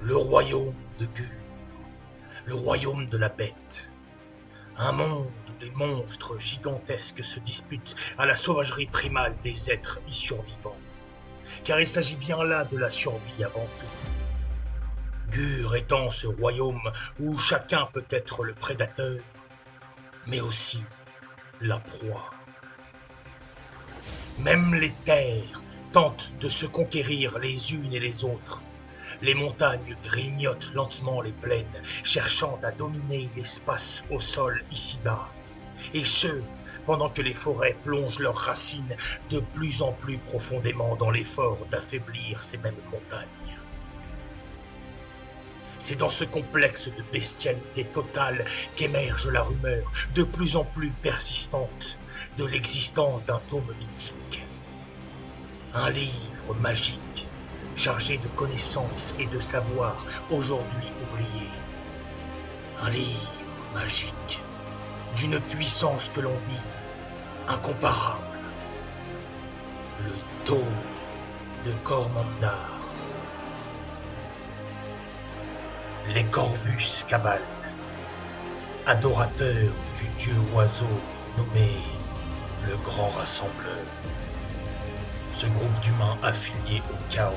Le royaume de Gur, le royaume de la bête. Un monde où les monstres gigantesques se disputent à la sauvagerie primale des êtres y survivants. Car il s'agit bien là de la survie avant tout. Gur étant ce royaume où chacun peut être le prédateur, mais aussi la proie. Même les terres tentent de se conquérir les unes et les autres. Les montagnes grignotent lentement les plaines, cherchant à dominer l'espace au sol ici-bas. Et ce, pendant que les forêts plongent leurs racines de plus en plus profondément dans l'effort d'affaiblir ces mêmes montagnes. C'est dans ce complexe de bestialité totale qu'émerge la rumeur, de plus en plus persistante, de l'existence d'un tome mythique. Un livre magique, chargé de connaissances et de savoirs aujourd'hui oubliés. Un livre magique, d'une puissance que l'on dit incomparable. Le tome de Cormandar. Les Corvus Cabal, adorateurs du dieu oiseau nommé le Grand Rassembleur. Ce groupe d'humains affiliés au chaos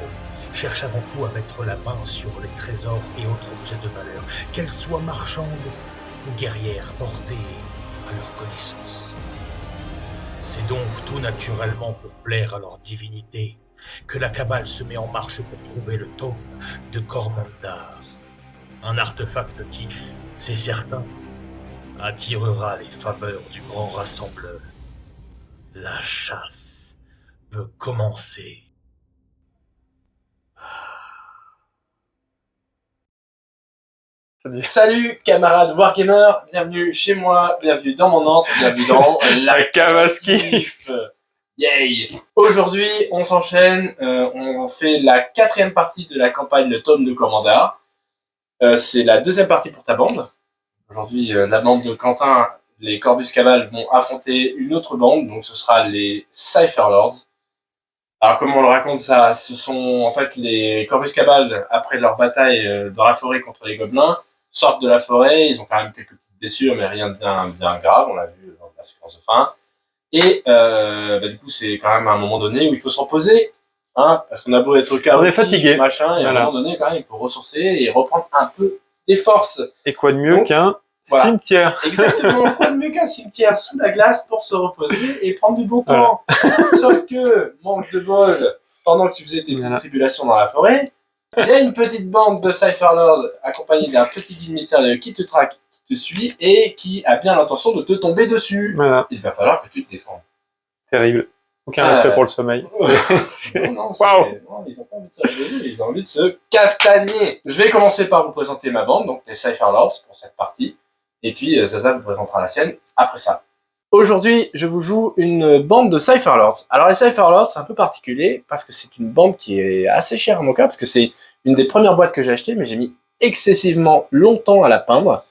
cherche avant tout à mettre la main sur les trésors et autres objets de valeur, qu'elles soient marchandes ou guerrières portées à leur connaissance. C'est donc tout naturellement pour plaire à leur divinité que la Cabale se met en marche pour trouver le tome de Cormandar. Un artefact qui, c'est certain, attirera les faveurs du Grand Rassembleur. La chasse peut commencer. Salut camarades Wargamers, bienvenue chez moi, bienvenue dans mon antre, bienvenue dans la Cavaskif. Yay. Aujourd'hui on s'enchaîne, on fait la 4e partie de la campagne Le Tome de Cormandar. C'est la 2e partie pour ta bande. Aujourd'hui la bande de Quentin, les Corvus Cabal vont affronter une autre bande, donc ce sera les Cypher Lords. Alors comment on le raconte ça, ce sont en fait les Corvus Cabal, après leur bataille dans la forêt contre les gobelins, sortent de la forêt, ils ont quand même quelques petites blessures, mais rien de bien grave, on l'a vu dans la séquence de fin. Et du coup, c'est quand même à un moment donné où il faut se reposer, hein, parce qu'on a beau être chaotique, on est fatigué, machin, et à un moment donné, quand même, il faut ressourcer et reprendre un peu des forces. Et quoi de mieux qu'un cimetière? Exactement, quoi de mieux qu'un cimetière sous la glace pour se reposer et prendre du bon temps. Sauf que, manque de bol, pendant que tu faisais tes petites tribulations dans la forêt, il y a une petite bande de Cypher Lords accompagnée d'un petit guide mystérieux qui te traque, qui te suit et qui a bien l'intention de te tomber dessus. Voilà. Il va falloir que tu te défendes. Terrible. Aucun respect pour le sommeil. Non, ils ont pas envie de se réveiller, ils ont envie de se castagner. Je vais commencer par vous présenter ma bande, donc les Cypher Lords pour cette partie. Et puis Zaza vous présentera la sienne après ça. Aujourd'hui, je vous joue une bande de Cypher Lords. Alors les Cypher Lords, c'est un peu particulier parce que c'est une bande qui est assez chère à mon cas, parce que c'est une des premières boîtes que j'ai achetées, mais j'ai mis excessivement longtemps à la peindre.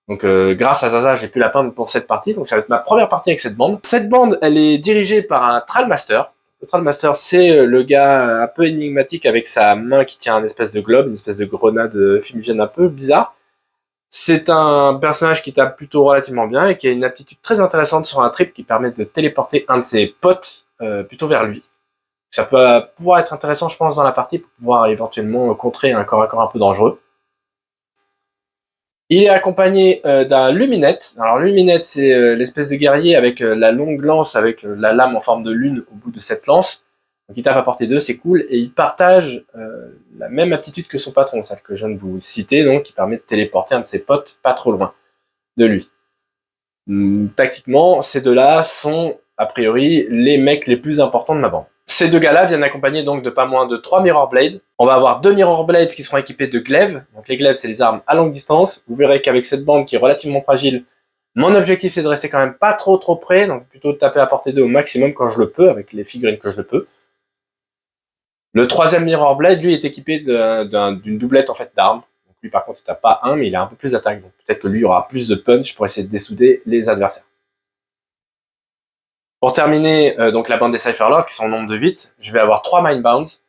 Donc grâce à Zaza, j'ai pu la peindre pour cette partie, donc ça va être ma première partie avec cette bande. Cette bande, elle est dirigée par un Thrallmaster. Le Thrallmaster, c'est le gars un peu énigmatique avec sa main qui tient une espèce de globe, une espèce de grenade fumigène un peu bizarre. C'est un personnage qui tape plutôt relativement bien et qui a une aptitude très intéressante sur un trip qui permet de téléporter un de ses potes plutôt vers lui. Ça peut pouvoir être intéressant, je pense, dans la partie pour pouvoir éventuellement contrer un corps à corps un peu dangereux. Il est accompagné d'un Luminette. Alors Luminette, c'est l'espèce de guerrier avec la longue lance, avec la lame en forme de lune au bout de cette lance. Donc il tape à portée 2, c'est cool, et il partage la même aptitude que son patron, celle que je viens de vous citer, donc qui permet de téléporter un de ses potes pas trop loin de lui. Tactiquement, ces deux-là sont, a priori, les mecs les plus importants de ma bande. Ces deux gars-là viennent accompagnés donc de pas moins de 3 Mirror Blades. On va avoir 2 Mirror Blades qui seront équipés de glaives. Donc les glaives, c'est les armes à longue distance. Vous verrez qu'avec cette bande qui est relativement fragile, mon objectif c'est de rester quand même pas trop près, donc plutôt de taper à portée 2 au maximum quand je le peux, avec les figurines que je le peux. Le 3e Mirror Blade, lui, est équipé d'une doublette en fait d'armes. Donc lui, par contre, il tape pas 1, mais il a un peu plus d'attaque. Donc peut-être que lui aura plus de punch pour essayer de dessouder les adversaires. Pour terminer donc la bande des Cypher Lords, qui sont au nombre de 8, je vais avoir 3 Mindbounds.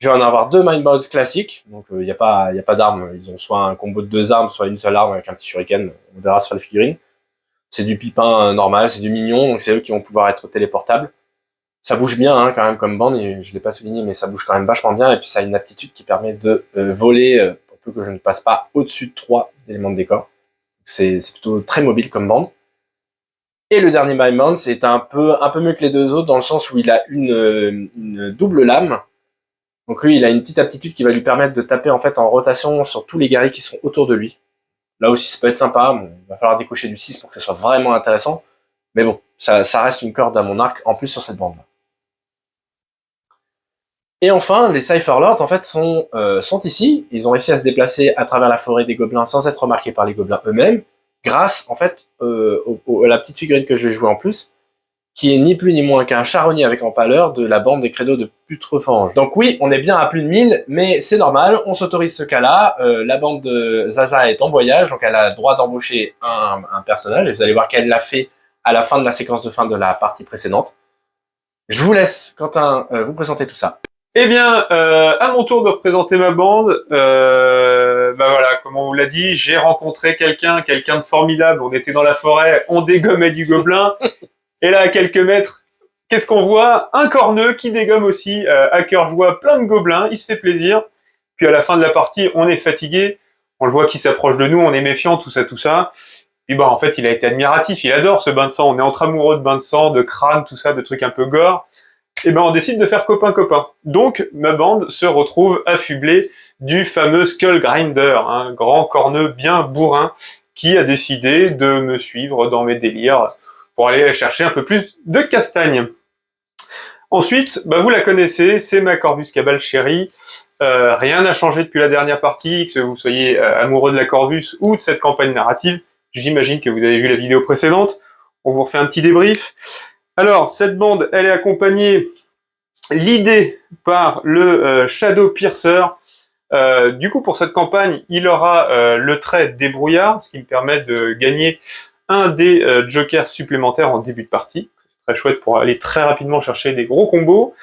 Je vais en avoir 2 Mindbounds classiques, donc il n'y a pas d'armes, ils ont soit un combo de 2 armes, soit une seule arme avec un petit shuriken, on verra sur les figurines. C'est du pipin normal, c'est du mignon, donc c'est eux qui vont pouvoir être téléportables. Ça bouge bien hein, quand même comme bande, et je l'ai pas souligné, mais ça bouge quand même vachement bien, et puis ça a une aptitude qui permet de voler, pour peu que je ne passe pas au-dessus de 3 éléments de décor. C'est plutôt très mobile comme bande. Et le dernier Mindbound, c'est un peu mieux que les 2 autres, dans le sens où il a une double lame. Donc lui, il a une petite aptitude qui va lui permettre de taper en fait en rotation sur tous les guerriers qui sont autour de lui. Là aussi, ça peut être sympa. Bon, il va falloir décocher du 6 pour que ce soit vraiment intéressant. Mais bon, ça reste une corde à mon arc, en plus sur cette bande-là. Et enfin, les Cypher Lords, en fait, sont ici. Ils ont réussi à se déplacer à travers la forêt des gobelins sans être remarqués par les gobelins eux-mêmes, grâce, en fait, à la petite figurine que je vais jouer en plus, qui est ni plus ni moins qu'un charognard avec empaleur de la bande des credos de Putrefange. Donc oui, on est bien à plus de 1000, mais c'est normal, on s'autorise ce cas-là. La bande de Zaza est en voyage, donc elle a le droit d'embaucher un personnage, et vous allez voir qu'elle l'a fait à la fin de la séquence de fin de la partie précédente. Je vous laisse, Quentin, vous présenter tout ça. Eh bien, à mon tour de représenter ma bande, bah voilà, comme on vous l'a dit, j'ai rencontré quelqu'un de formidable, on était dans la forêt, on dégommait du gobelin, et là, à quelques mètres, qu'est-ce qu'on voit? Un corneux qui dégomme aussi, à cœur joie, plein de gobelins, il se fait plaisir, puis à la fin de la partie, on est fatigué, on le voit qui s'approche de nous, on est méfiant, tout ça, puis bah en fait, il a été admiratif, il adore ce bain de sang, on est entre amoureux de bain de sang, de crâne, tout ça, de trucs un peu gore, et ben on décide de faire copain-copain. Donc ma bande se retrouve affublée du fameux Skull Grinder, un grand corneux bien bourrin qui a décidé de me suivre dans mes délires pour aller chercher un peu plus de castagne. Ensuite, bah vous la connaissez, c'est ma Corvus Cabal chérie. Rien n'a changé depuis la dernière partie, que vous soyez amoureux de la Corvus ou de cette campagne narrative. J'imagine que vous avez vu la vidéo précédente. On vous refait un petit débrief. Alors, cette bande, elle est accompagnée, l'idée, par le Shadow Piercer. Du coup, pour cette campagne, il aura le trait débrouillard, ce qui me permet de gagner un des jokers supplémentaires en début de partie. C'est très chouette pour aller très rapidement chercher des gros combos.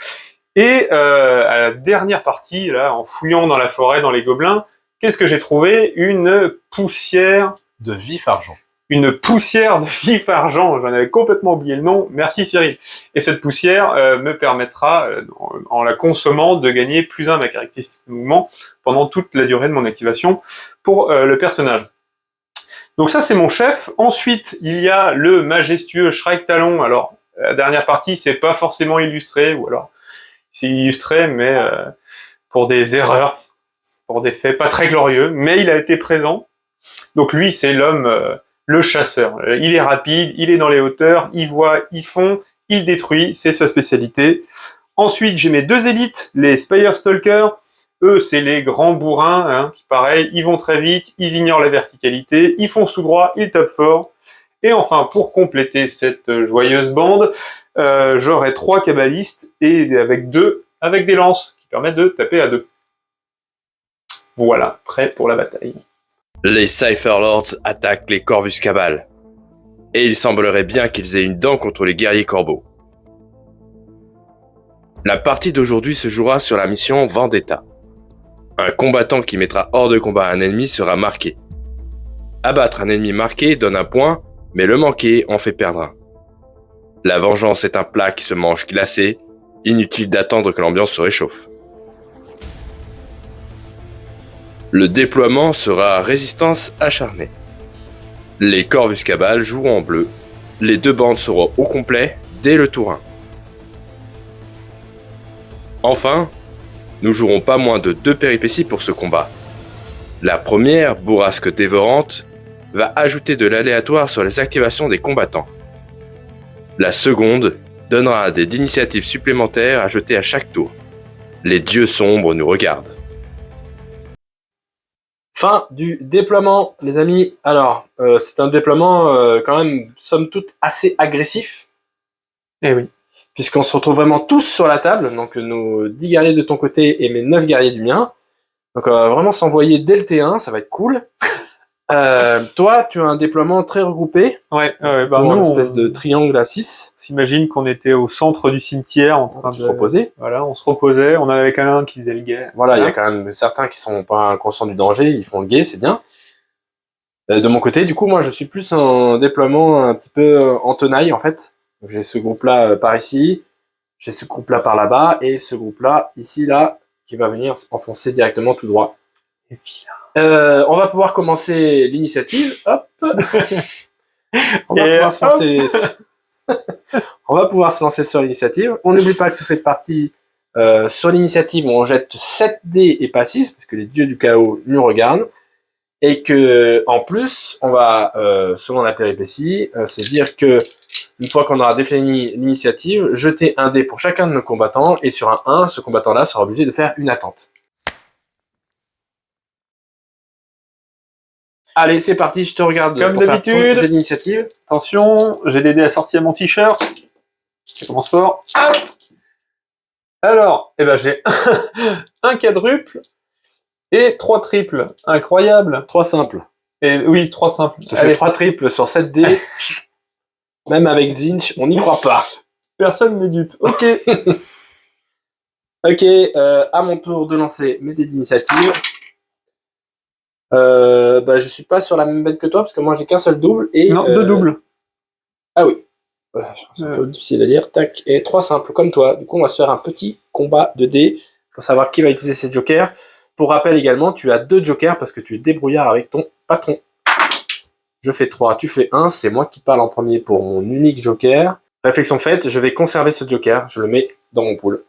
Et à la dernière partie, là, en fouillant dans la forêt, dans les gobelins, qu'est-ce que j'ai trouvé? Une poussière De vif argent. Une poussière de vif argent, j'en avais complètement oublié le nom, merci Cyril. Et cette poussière me permettra, en la consommant, de gagner +1 ma caractéristique de mouvement pendant toute la durée de mon activation pour le personnage. Donc ça c'est mon chef. Ensuite, il y a le majestueux Shrike Talon. Alors, la dernière partie, c'est pas forcément illustré, ou alors c'est illustré, mais pour des erreurs, pour des faits pas très glorieux, mais il a été présent. Donc lui, c'est l'homme... le chasseur. Il est rapide, il est dans les hauteurs, il voit, il fond, il détruit, c'est sa spécialité. Ensuite, j'ai mes 2 élites, les Spire Stalkers. Eux, c'est les grands bourrins, hein, qui pareil, ils vont très vite, ils ignorent la verticalité, ils foncent tout droit, ils tapent fort. Et enfin, pour compléter cette joyeuse bande, j'aurai 3 cabalistes et avec des lances qui permettent de taper à 2. Voilà, prêt pour la bataille. Les Cypher Lords attaquent les Corvus Cabal. Et il semblerait bien qu'ils aient une dent contre les guerriers corbeaux. La partie d'aujourd'hui se jouera sur la mission Vendetta. Un combattant qui mettra hors de combat un ennemi sera marqué. Abattre un ennemi marqué donne un point, mais le manquer en fait perdre un. La vengeance est un plat qui se mange glacé, inutile d'attendre que l'ambiance se réchauffe. Le déploiement sera résistance acharnée. Les Corvus Cabal joueront en bleu. Les 2 bandes seront au complet dès le tour 1. Enfin, nous jouerons pas moins de 2 péripéties pour ce combat. La première, bourrasque dévorante, va ajouter de l'aléatoire sur les activations des combattants. La seconde donnera un dé d'initiative supplémentaire à jeter à chaque tour. Les dieux sombres nous regardent. Fin du déploiement, les amis. Alors, c'est un déploiement quand même, somme toute, assez agressif. Eh oui. Puisqu'on se retrouve vraiment tous sur la table, donc nos 10 guerriers de ton côté et mes 9 guerriers du mien. Donc on va vraiment s'envoyer dès le T1, ça va être cool. Toi, tu as un déploiement très regroupé, Ouais, bah pour nous, une espèce de triangle à 6. on s'imagine qu'on était au centre du cimetière en train On se reposer. Voilà, on se reposait, on en avait quand même un qui faisait le guet. Voilà, il y a quand même certains qui sont pas conscients du danger, ils font le guet, c'est bien. De mon côté, du coup, moi, je suis plus en déploiement un petit peu en tenaille, en fait. Donc, j'ai ce groupe-là par ici, j'ai ce groupe-là par là-bas, et ce groupe-là, ici, là, qui va venir enfoncer directement tout droit. Et puis, On va pouvoir commencer l'initiative. Hop. On va Et pouvoir se lancer. On va pouvoir se lancer sur l'initiative. On n'oublie pas que sur cette partie, sur l'initiative, on jette 7 dés et pas 6, parce que les dieux du chaos nous regardent. Et que, en plus, on va, selon la péripétie, se dire que, une fois qu'on aura défini l'initiative, jeter un dé pour chacun de nos combattants, et sur un 1, ce combattant-là sera obligé de faire une attente. Allez, c'est parti, je te regarde. Comme pour faire ton d'habitude. jet d'initiative. attention, j'ai des dés assortis à mon t-shirt. Ça commence fort. Hop. Alors, j'ai un quadruple et 3 triples. Incroyable. 3 simples. Et oui, 3 simples. Parce que Allez, 3 triples sur 7 dés, même avec Zinch, on n'y croit pas. personne n'est dupe. Ok. Ok, à mon tour de lancer mes dés d'initiative. Je suis pas sur la même bête que toi, parce que moi j'ai qu'un seul double. Et, Non, 2 doubles. Ah oui. C'est un peu difficile à lire. Tac, et 3 simples, comme toi. Du coup, on va se faire un petit combat de dés pour savoir qui va utiliser ses jokers. Pour rappel également, tu as 2 jokers parce que tu es débrouillard avec ton patron. Je fais 3, tu fais 1, c'est moi qui parle en premier pour mon unique joker. Réflexion faite, je vais conserver ce joker, je le mets dans mon pool.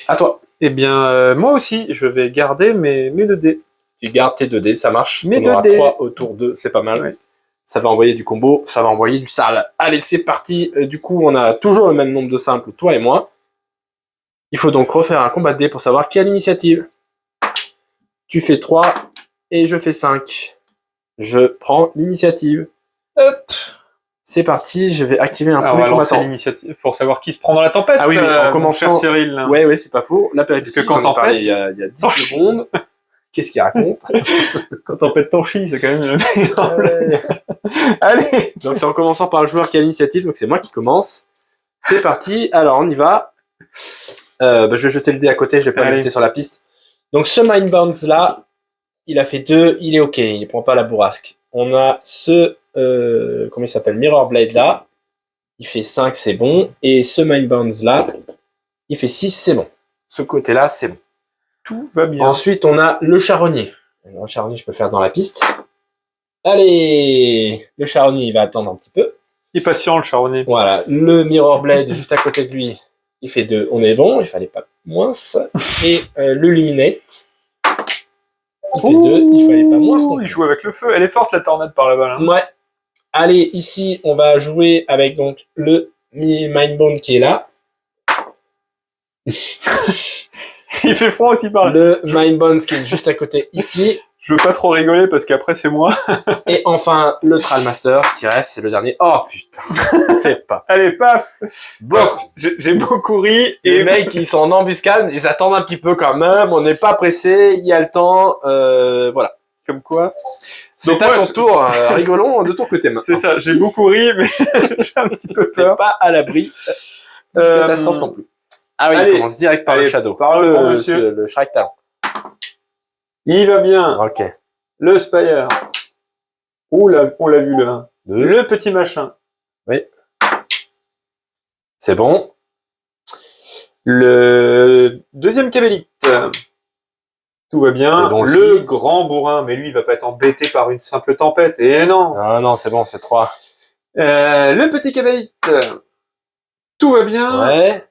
À toi. Eh bien, moi aussi, je vais garder mes 2 dés. Tu gardes tes 2 dés, ça marche. Mes On 2 aura dés. 3 autour de, c'est pas mal. Ouais. Ça va envoyer du combo, ça va envoyer du sale. Allez, c'est parti. Du coup, on a toujours le même nombre de simples, toi et moi. Il faut donc refaire un combat de dés pour savoir qui a l'initiative. Tu fais 3 et je fais 5. Je prends l'initiative. Hop. C'est parti, je vais activer un Alors, on premier va lancer combattant. l'initiative pour savoir qui se prend dans la tempête. Ah oui, mais en mon commençant- cher Cyril. Là. Ouais, c'est pas faux. La péripétie, Parce que quand j'en ai parlé tempête- il y a 10 secondes. Qu'est-ce qu'il raconte? Quand tempête t'en chie, c'est quand même le meilleur. Allez. Donc c'est en commençant par le joueur qui a l'initiative, donc c'est moi qui commence. C'est parti, alors on y va. Je vais jeter le dé à côté, je vais pas le Allez. jeter sur la piste. Donc ce Mindbounce là, il a fait 2, il est ok, il ne prend pas la bourrasque. On a ce, comment il s'appelle, Mirror Blade là, il fait 5, c'est bon. Et ce Mindbounce là, il fait 6, c'est bon. Ce côté là, c'est bon. Tout va bien. Ensuite, on a le charognard. Le charognard, je peux le faire dans la piste. Allez, le charognard, il va attendre un petit peu. Il est patient, le charronnier. Voilà, le Mirror Blade juste à côté de lui, il fait 2, on est bon, il fallait pas moins. Et le Luminate, il fait 2, il fallait pas moins. Il joue avec le feu. Elle est forte, la tornade, par là-bas. Là. Ouais. Allez, ici, on va jouer avec donc le Mindbone qui est là. Il fait froid aussi, par là. Le Mindbone qui est juste à côté ici. Je veux pas trop rigoler parce qu'après, c'est moi. Et enfin, le Trallmaster qui reste, c'est le dernier. Oh putain, c'est pas. Allez, paf. Bon, J'ai beaucoup ri. les Et mecs, ils sont en embuscade, ils attendent un petit peu quand même, on n'est pas pressé, il y a le temps, voilà. comme quoi. C'est Donc, à ouais, ton je- tour, rigolons de ton côté maintenant. C'est ça, j'ai beaucoup ri, mais j'ai un petit peu T'es peur. pas à l'abri de catastrophe non plus. Ah oui, allez. on commence direct par le Allez, Shadow. par le grand monsieur. Le Shrike Talent. Il va bien. Ok. Le Spire. Ouh, on l'a vu là. 2. Le petit machin. C'est bon. Le deuxième Cavélite. Tout va bien. C'est bon aussi. Le grand bourrin, mais lui, il va pas être embêté par une simple tempête. Et non. Ah non, c'est bon, c'est 3. Le petit Cavélite. Tout va bien. Ouais.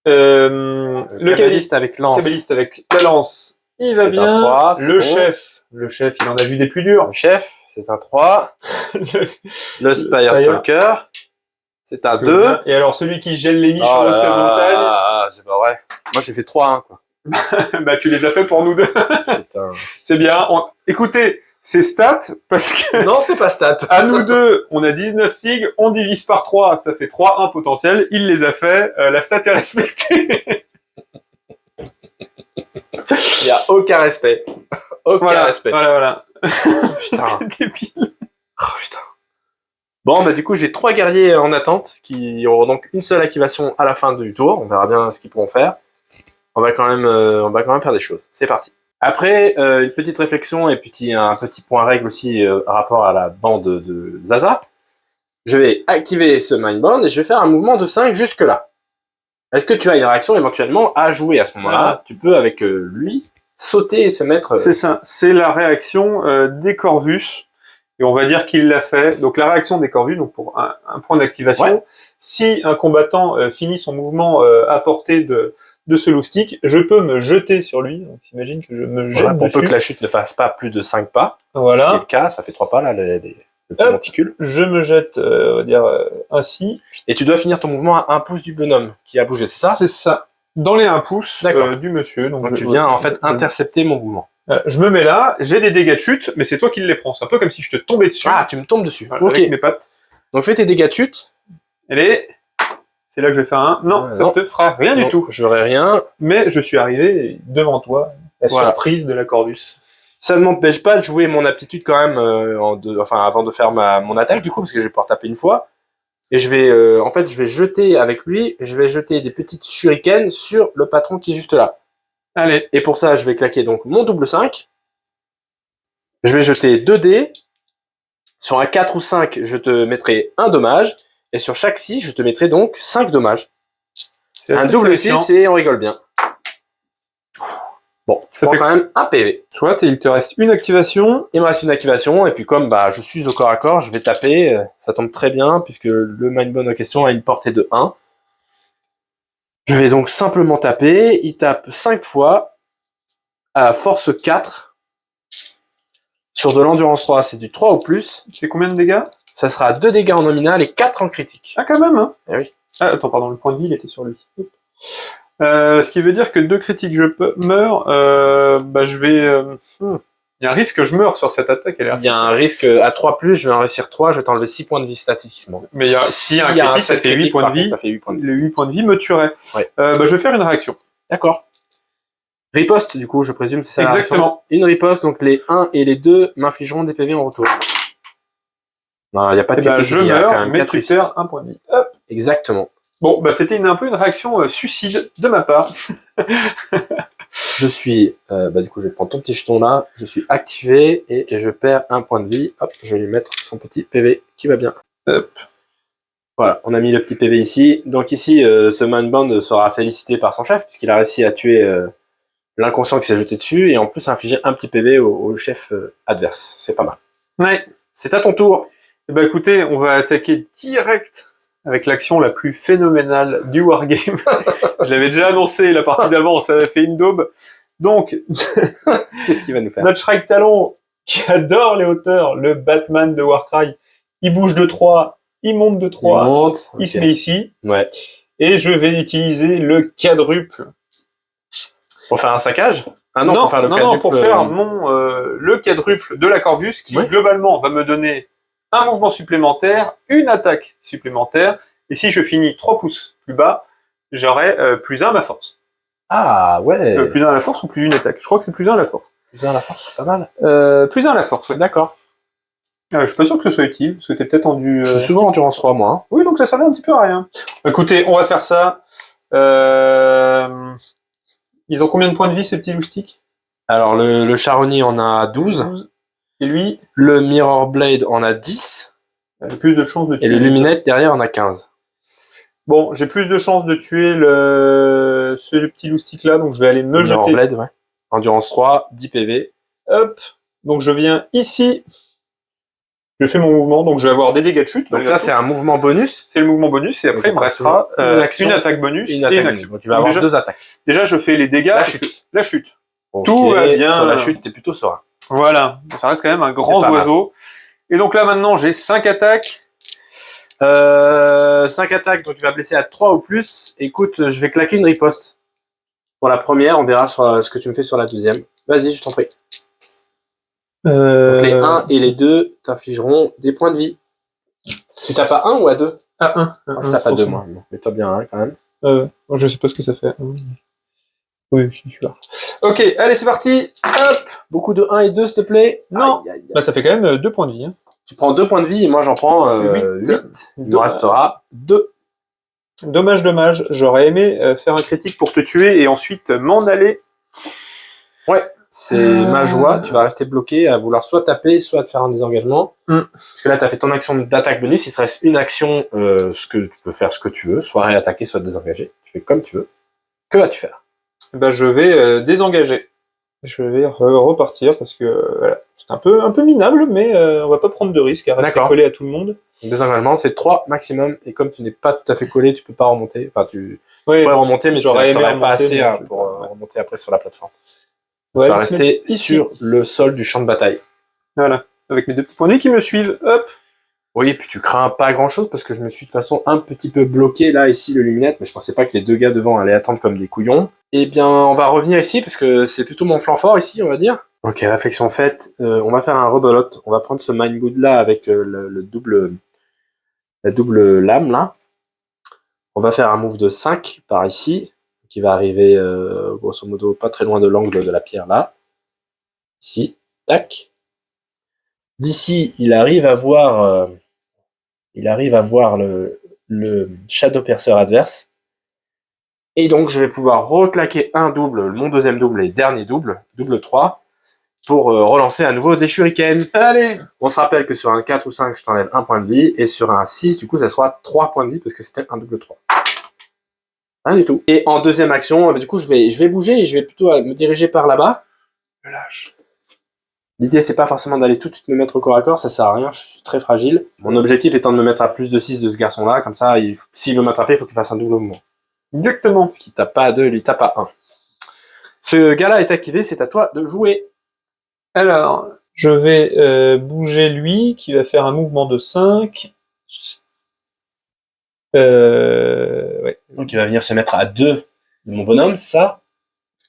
Le Cabaliste avec lance. Cavéliste avec la lance. Il va C'est un bien. 3, c'est Le bon. chef. Le chef, il en a vu des plus durs. Le chef, c'est un 3. Le Spire Spire. Stalker, c'est un Tout va 2. bien. Et alors, celui qui gèle les niches Oh en haut de là sa montagne, là, c'est pas vrai. Moi, j'ai fait 3-1, quoi. bah, tu les as fait pour nous deux. Putain. C'est bien. Écoutez, c'est stats, parce que Non, c'est pas stat. à nous deux, on a 19 figues, on divise par 3, ça fait 3-1 potentiel. Il les a fait, la stat est respectée. Il n'y a aucun respect. Aucun respect. Voilà. Putain. C'est débile. Oh, putain. Bon, bah du coup, j'ai 3 guerriers en attente qui auront donc une seule activation à la fin du tour. On verra bien ce qu'ils pourront faire. On va quand même faire des choses. C'est parti. Après, une petite réflexion et puis un petit point règle aussi par rapport à la bande de Zaza. Je vais activer ce Mindbond et je vais faire un mouvement de 5 jusque-là. Est-ce que tu as une réaction éventuellement à jouer à ce moment-là? Tu peux, avec lui, sauter et se mettre... C'est ça, c'est la réaction des Corvus. Et on va dire qu'il l'a fait. Donc la réaction des Corvus, donc pour un point d'activation, Ouais. si un combattant finit son mouvement à portée de ce loustic, je peux me jeter sur lui. Donc imagine que je me jette Voilà, pour peu dessus. que la chute ne fasse pas plus de 5 pas. Ce qui est Voilà, le cas, ça fait 3 pas là, le petit Hop. monticule. je me jette, on va dire, ainsi. Et tu dois finir ton mouvement à 1 pouce du bonhomme qui a bougé, c'est ça? C'est ça. Dans les 1 pouce D'accord. du monsieur. Donc Donc tu viens en fait intercepter mon mouvement. Je me mets là, j'ai des dégâts de chute, mais c'est toi qui les prends. C'est un peu comme si je te tombais dessus. Ah, tu me tombes dessus. Voilà, Ok. avec mes pattes. Donc fais tes dégâts de chute. Allez, c'est là que je vais faire un. Non, ça non. te fera rien du Non, tout. j'aurai rien. Mais je suis arrivé devant toi, la Voilà. surprise de la Corvus. Ça ne m'empêche pas de jouer mon aptitude quand même, avant de faire mon attaque du coup, parce que je vais pouvoir taper une fois. Et je vais, je vais jeter avec lui, je vais jeter des petites shurikens sur le patron qui est juste là. Allez, Et pour ça, je vais claquer donc mon double 5. Je vais jeter 2 dés. Sur un 4 ou 5, je te mettrai un dommage. Et sur chaque 6, je te mettrai donc 5 dommages. c'est Un assez double terrifiant. 6 et on rigole bien. Bon, ça Ça prend fait quand même un PV. Soit il te reste une activation. Il me reste une activation, et puis comme je suis au corps à corps, je vais taper. Ça tombe très bien, puisque le Mindbond en question a une portée de 1. Je vais donc simplement taper. Il tape 5 fois, à force 4. Sur de l'endurance 3, c'est du 3 ou plus. C'est combien de dégâts? Ça sera 2 dégâts en nominal et 4 en critique. Ah, quand même, hein. Eh oui. Ah, attends, pardon, le point de vie, il était sur lui. Ce qui veut dire que 2 critiques, je meurs. Je vais... Il y a un risque que je meure sur cette attaque. Elle est Il y a un risque à 3 plus, je vais en réussir 3, je vais t'enlever 6 points de vie statistiquement. Mais s'il y a un S'il y a critique, ça seul fait 8 critique, points par de vie. contre, ça fait 8 points de vie. Les 8 points de vie me tueraient. Ouais. Je vais faire une réaction. D'accord. Riposte, du coup, je présume, c'est ça la réaction. Exactement. Une riposte, donc les 1 et les 2 m'infligeront des PV en retour. Non, il n'y a pas de critique, Je il y a quand meurs, même mais 4 tu réussites. perds un point de vie. Hop. Exactement. Bon, c'était un peu une réaction suicide de ma part. Je suis, du coup, je vais prendre ton petit jeton là, je suis activé et je perds un point de vie. Hop, je vais lui mettre son petit PV qui va bien. Hop. Voilà, on a mis le petit PV ici. Donc ici, ce Mindbond sera félicité par son chef puisqu'il a réussi à tuer l'inconscient qui s'est jeté dessus et en plus à infliger un petit PV au chef adverse. C'est pas mal. Ouais. C'est à ton tour. Écoutez, on va attaquer direct avec l'action la plus phénoménale du wargame. Je l'avais déjà annoncé la partie d'avant, ça avait fait une daube. Donc, Qu'est-ce qu'il va nous faire? notre Shrike Talon, qui adore les hauteurs, le Batman de Warcry, il bouge de 3, il monte de 3, Il monte. il se Ok. met ici, Ouais. et je vais utiliser le quadruple. Pour faire un saccage? Ah non, pour faire le non, quadruple. pour faire le quadruple de la Corvus, qui Ouais. globalement va me donner un mouvement supplémentaire, une attaque supplémentaire, et si je finis 3 pouces plus bas, j'aurai plus 1 à ma force. Ah ouais. Plus 1 à la force ou plus une attaque? Je crois que c'est plus 1 à la force. Plus un à la force, c'est pas mal. Plus 1 à la force, ouais. D'accord. Je suis pas sûr que ce soit utile, parce que t'es peut-être en du... Je suis souvent endurance 3, moi. Hein. Oui, donc ça servait un petit peu à rien. Écoutez, on va faire ça. Ils ont combien de points de vie, ces petits loustiques? Alors, le Charogny en a 12. Et lui, Le Mirror Blade en a 10. il a plus de chances de tuer. Et le Luminette derrière en a 15. Bon, j'ai plus de chances de tuer ce petit loustique là, donc je vais aller me Mirror jeter. Blade, ouais. Endurance 3, 10 PV. Hop. Donc je viens ici. Je fais mon mouvement, donc je vais avoir des dégâts de chute. Donc ça, c'est un mouvement bonus. c'est le mouvement bonus, et après il me Donc, restera une action, une attaque bonus Une et attaque une bonus. action. Donc, tu vas Donc, avoir 2 attaques. Déjà, je fais les dégâts. La parce chute. que- La chute. Ok, Tout va bien. Sur la chute, t'es plutôt serein. Voilà. Ça reste quand même un grand pas mal. oiseau. Et donc là, maintenant, j'ai 5 attaques. 5 attaques, donc tu vas blesser à 3 ou plus. Écoute, je vais claquer une riposte. Pour la première, on verra sur ce que tu me fais sur la deuxième. Vas-y, je t'en prie. Donc les 1 et les 2 t'infligeront des points de vie. Tu tapes à 1 ou à 2? À 1. Moi, je tape à 2, moi. Bon, mets-toi bien 1 quand même. Je sais pas ce que ça fait. Oui, je suis là. Ok, allez, c'est parti. Hop. Beaucoup de 1 et 2, s'il te plaît. Non. Aïe, aïe, aïe. Bah, ça fait quand même 2 points de vie. Hein. Tu prends 2 points de vie et moi j'en prends 8. Il me restera 2. Dommage. J'aurais aimé faire un critique pour te tuer et ensuite m'en aller. Ouais, c'est ma joie. Tu vas rester bloqué à vouloir soit taper, soit te faire un désengagement. Parce que là, tu as fait ton action d'attaque bonus. Il te reste une action, ce que tu peux faire ce que tu veux, soit réattaquer, soit te désengager. Tu fais comme tu veux. Que vas-tu faire? Bah, je vais désengager. Je vais repartir parce que voilà, c'est un peu minable, mais on va pas prendre de risque à rester collé à tout le monde. Désengagement, c'est 3 maximum. Et comme tu n'es pas tout à fait collé, tu peux pas remonter. Enfin, tu pourrais remonter, mais tu n'aurais pas assez pour remonter après sur la plateforme. Ouais, tu vas rester sur le sol du champ de bataille. Voilà, avec mes 2 petits points de vie qui me suivent. Hop. Oui, et puis tu crains pas grand chose parce que je me suis de façon un petit peu bloqué là, ici, le luminette, mais je pensais pas que les 2 gars devant allaient attendre comme des couillons. Eh bien, on va revenir ici parce que c'est plutôt mon flanc fort ici, on va dire. Ok, réflexion faite. On va faire un rebelote. On va prendre ce Mind Boot là avec la double lame là. On va faire un move de 5 par ici, qui va arriver grosso modo pas très loin de l'angle de la pierre là. Ici, tac. D'ici, il arrive à voir le Shadow Piercer adverse. Et donc, je vais pouvoir reclaquer un double, mon deuxième double et dernier double 3, pour relancer à nouveau des shurikens. Allez. On se rappelle que sur un 4 ou 5, je t'enlève 1 point de vie, et sur un 6, du coup, ça sera 3 points de vie, parce que c'était un double 3. Rien du tout. Et en deuxième action, du coup, je vais bouger, et je vais plutôt me diriger par là-bas. Je lâche. L'idée, c'est pas forcément d'aller tout de suite me mettre au corps à corps, ça sert à rien, je suis très fragile. Mon objectif étant de me mettre à plus de 6 de ce garçon-là, comme ça, s'il veut m'attraper, il faut qu'il fasse un double mouvement. Exactement. Parce qu'il tape pas à 2, il tape à 1. Ce gars-là est activé, c'est à toi de jouer. Alors, je vais bouger lui, qui va faire un mouvement de 5. Ouais. Donc il va venir se mettre à 2 de mon bonhomme, c'est ça?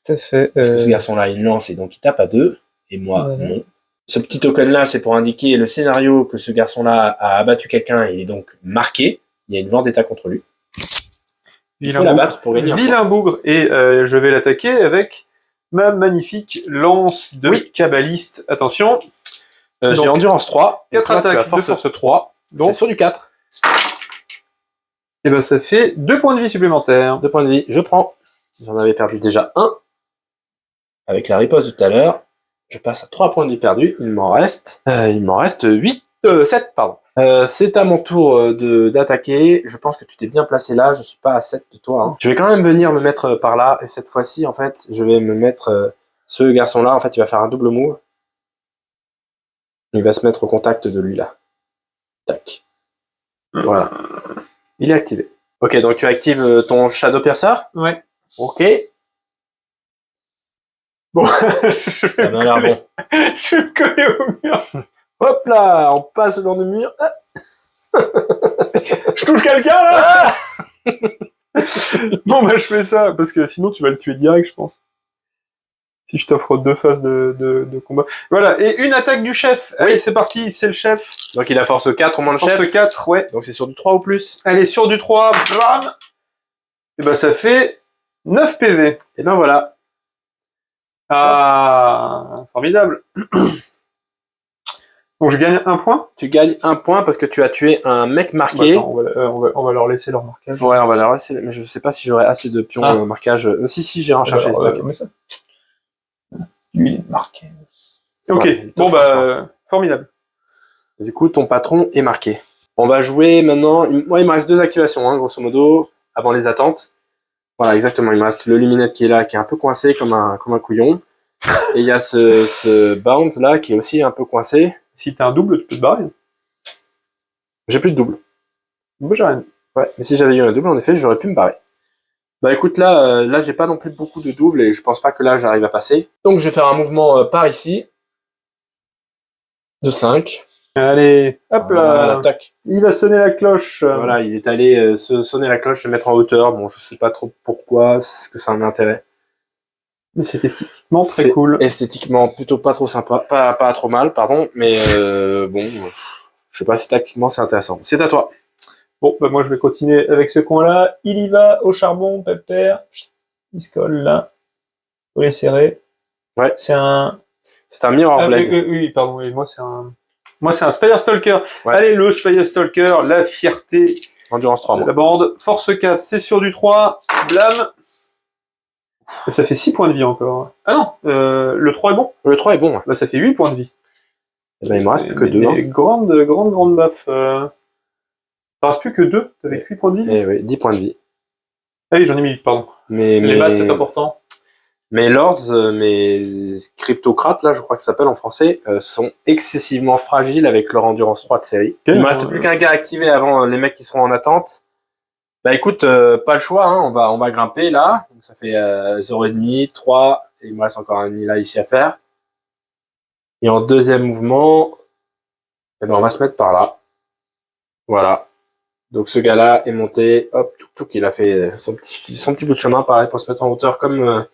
Tout à fait. Parce que ce garçon-là, il lance et donc il tape à 2, et moi, non. Ce petit token-là, c'est pour indiquer le scénario que ce garçon-là a abattu quelqu'un et il est donc marqué. Il y a une vendetta contre lui. Il faut l'abattre pour gagner un point. Vilain bougre, et je vais l'attaquer avec ma magnifique lance de kabbaliste. Attention. J'ai endurance 3. 4 attaques de force 3. Donc, c'est sur du 4. Et ben ça fait 2 points de vie supplémentaires. 2 points de vie, je prends. J'en avais perdu déjà 1. Avec la riposte de tout à l'heure. Je passe à 3 points de vie perdus. Il m'en reste 7, pardon. C'est à mon tour d'attaquer. Je pense que tu t'es bien placé là. Je suis pas à 7 de toi. Hein. Je vais quand même venir me mettre par là. Et cette fois-ci, en fait, je vais me mettre ce garçon-là. En fait, il va faire un double move. Il va se mettre au contact de lui là. Tac. Voilà. Il est activé. Ok, donc tu actives ton Shadow Piercer. Ouais. Ok. Bon, ça m'a l'air bon. Je vais me coller au mur. Hop là, on passe le long du mur. Je touche quelqu'un là. Bon bah je fais ça, parce que sinon tu vas le tuer direct, je pense. Si je t'offre 2 phases de combat. Voilà, et une attaque du chef. Oui. Allez, c'est parti, c'est le chef. Donc il a force 4 au moins le chef. Force 4, ouais. Donc c'est sur du 3 ou plus. Allez, sur du 3, bam. Et bah ça fait 9 PV. Et ben voilà. Ah, formidable. Donc je gagne 1 point. Tu gagnes 1 point parce que tu as tué un mec marqué. Bah, attends, on va leur laisser leur marquage. Ouais, on va leur laisser, mais je sais pas si j'aurai assez de pions marquage. Si, j'ai recherché. Ça. Lui, il est marqué. Ok, ouais, bon bah, formidable. Du coup, ton patron est marqué. On va jouer maintenant. Moi, il me reste 2 activations, hein, grosso modo, avant les attentes. Voilà, exactement. Il me reste le luminette qui est là, qui est un peu coincé comme un couillon. Et il y a ce bounce là qui est aussi un peu coincé. Si t'as un double, tu peux te barrer. J'ai plus de double. Moi, j'ai rien. Ouais, mais si j'avais eu un double, en effet, j'aurais pu me barrer. Bah écoute, là j'ai pas non plus beaucoup de doubles et je pense pas que là j'arrive à passer. Donc je vais faire un mouvement par ici. De 5. Allez, hop là. Tac. Il va sonner la cloche. Voilà, il est allé sonner la cloche, se mettre en hauteur. Bon, je sais pas trop pourquoi, est-ce que ça a un intérêt. Mais c'est esthétiquement très cool. Esthétiquement plutôt pas trop sympa, pas trop mal, pardon, mais bon, je sais pas si tactiquement c'est intéressant. C'est à toi. Bon, bah moi je vais continuer avec ce coin-là. Il y va au charbon, pépère. Il se colle là. Faut les serrer. Ouais. C'est un... C'est un Mirror Blade. oui, pardon, oui, moi c'est un Spire Stalker. Ouais. Allez, le Spire Stalker, la fierté Endurance 3 de mois. la bande. Force 4, c'est sur du 3. Blam. Et ça fait 6 points de vie encore. Ah non, le 3 est bon. Le 3 est bon. Ouais. Bah, ça fait 8 points de vie. Eh ben, il me reste plus que 2. Hein. Grande baffe. Il reste plus que 2. T'avais 8 points de vie. Eh oui, 10 points de vie. Ah oui, j'en ai mis 8, pardon. Mais Les maths, c'est important. Mes lords, mes cryptocrates, là, je crois que ça s'appelle en français, sont excessivement fragiles avec leur endurance 3 de série. Il me reste plus qu'un gars activé avant les mecs qui seront en attente. Bah écoute, pas le choix, hein, on va grimper là. Donc ça fait 0,5, 3, et il me reste encore un demi là ici à faire. Et en deuxième mouvement, eh ben on va se mettre par là. Voilà. Donc ce gars-là est monté, hop, tout, il a fait son petit bout de chemin, pareil, pour se mettre en hauteur comme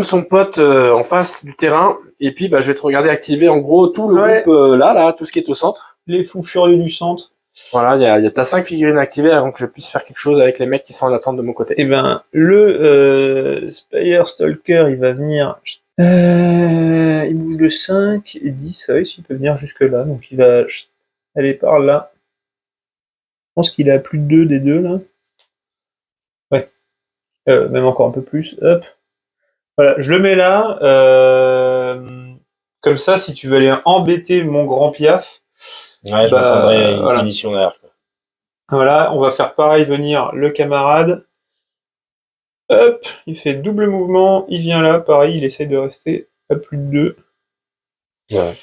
son pote en face du terrain. Et puis bah je vais te regarder activer en gros tout le groupe là, tout ce qui est au centre. Les fous furieux du centre. Voilà, il y a ta 5 figurines activées avant que je puisse faire quelque chose avec les mecs qui sont en attente de mon côté. Eh ben, le Spire Stalker, il va venir... il bouge de 5 et 10, oui, il peut venir jusque là, donc il va aller par là. Je pense qu'il est à plus de 2 des deux, là. Ouais. Même encore un peu plus, hop. Voilà, je le mets là. Comme ça, si tu veux aller embêter mon grand piaf... Ouais, je me prendrai une émission derrière. Voilà, on va faire pareil, venir le camarade. Hop, il fait double mouvement, il vient là, pareil, il essaye de rester à plus de 2. Ouais.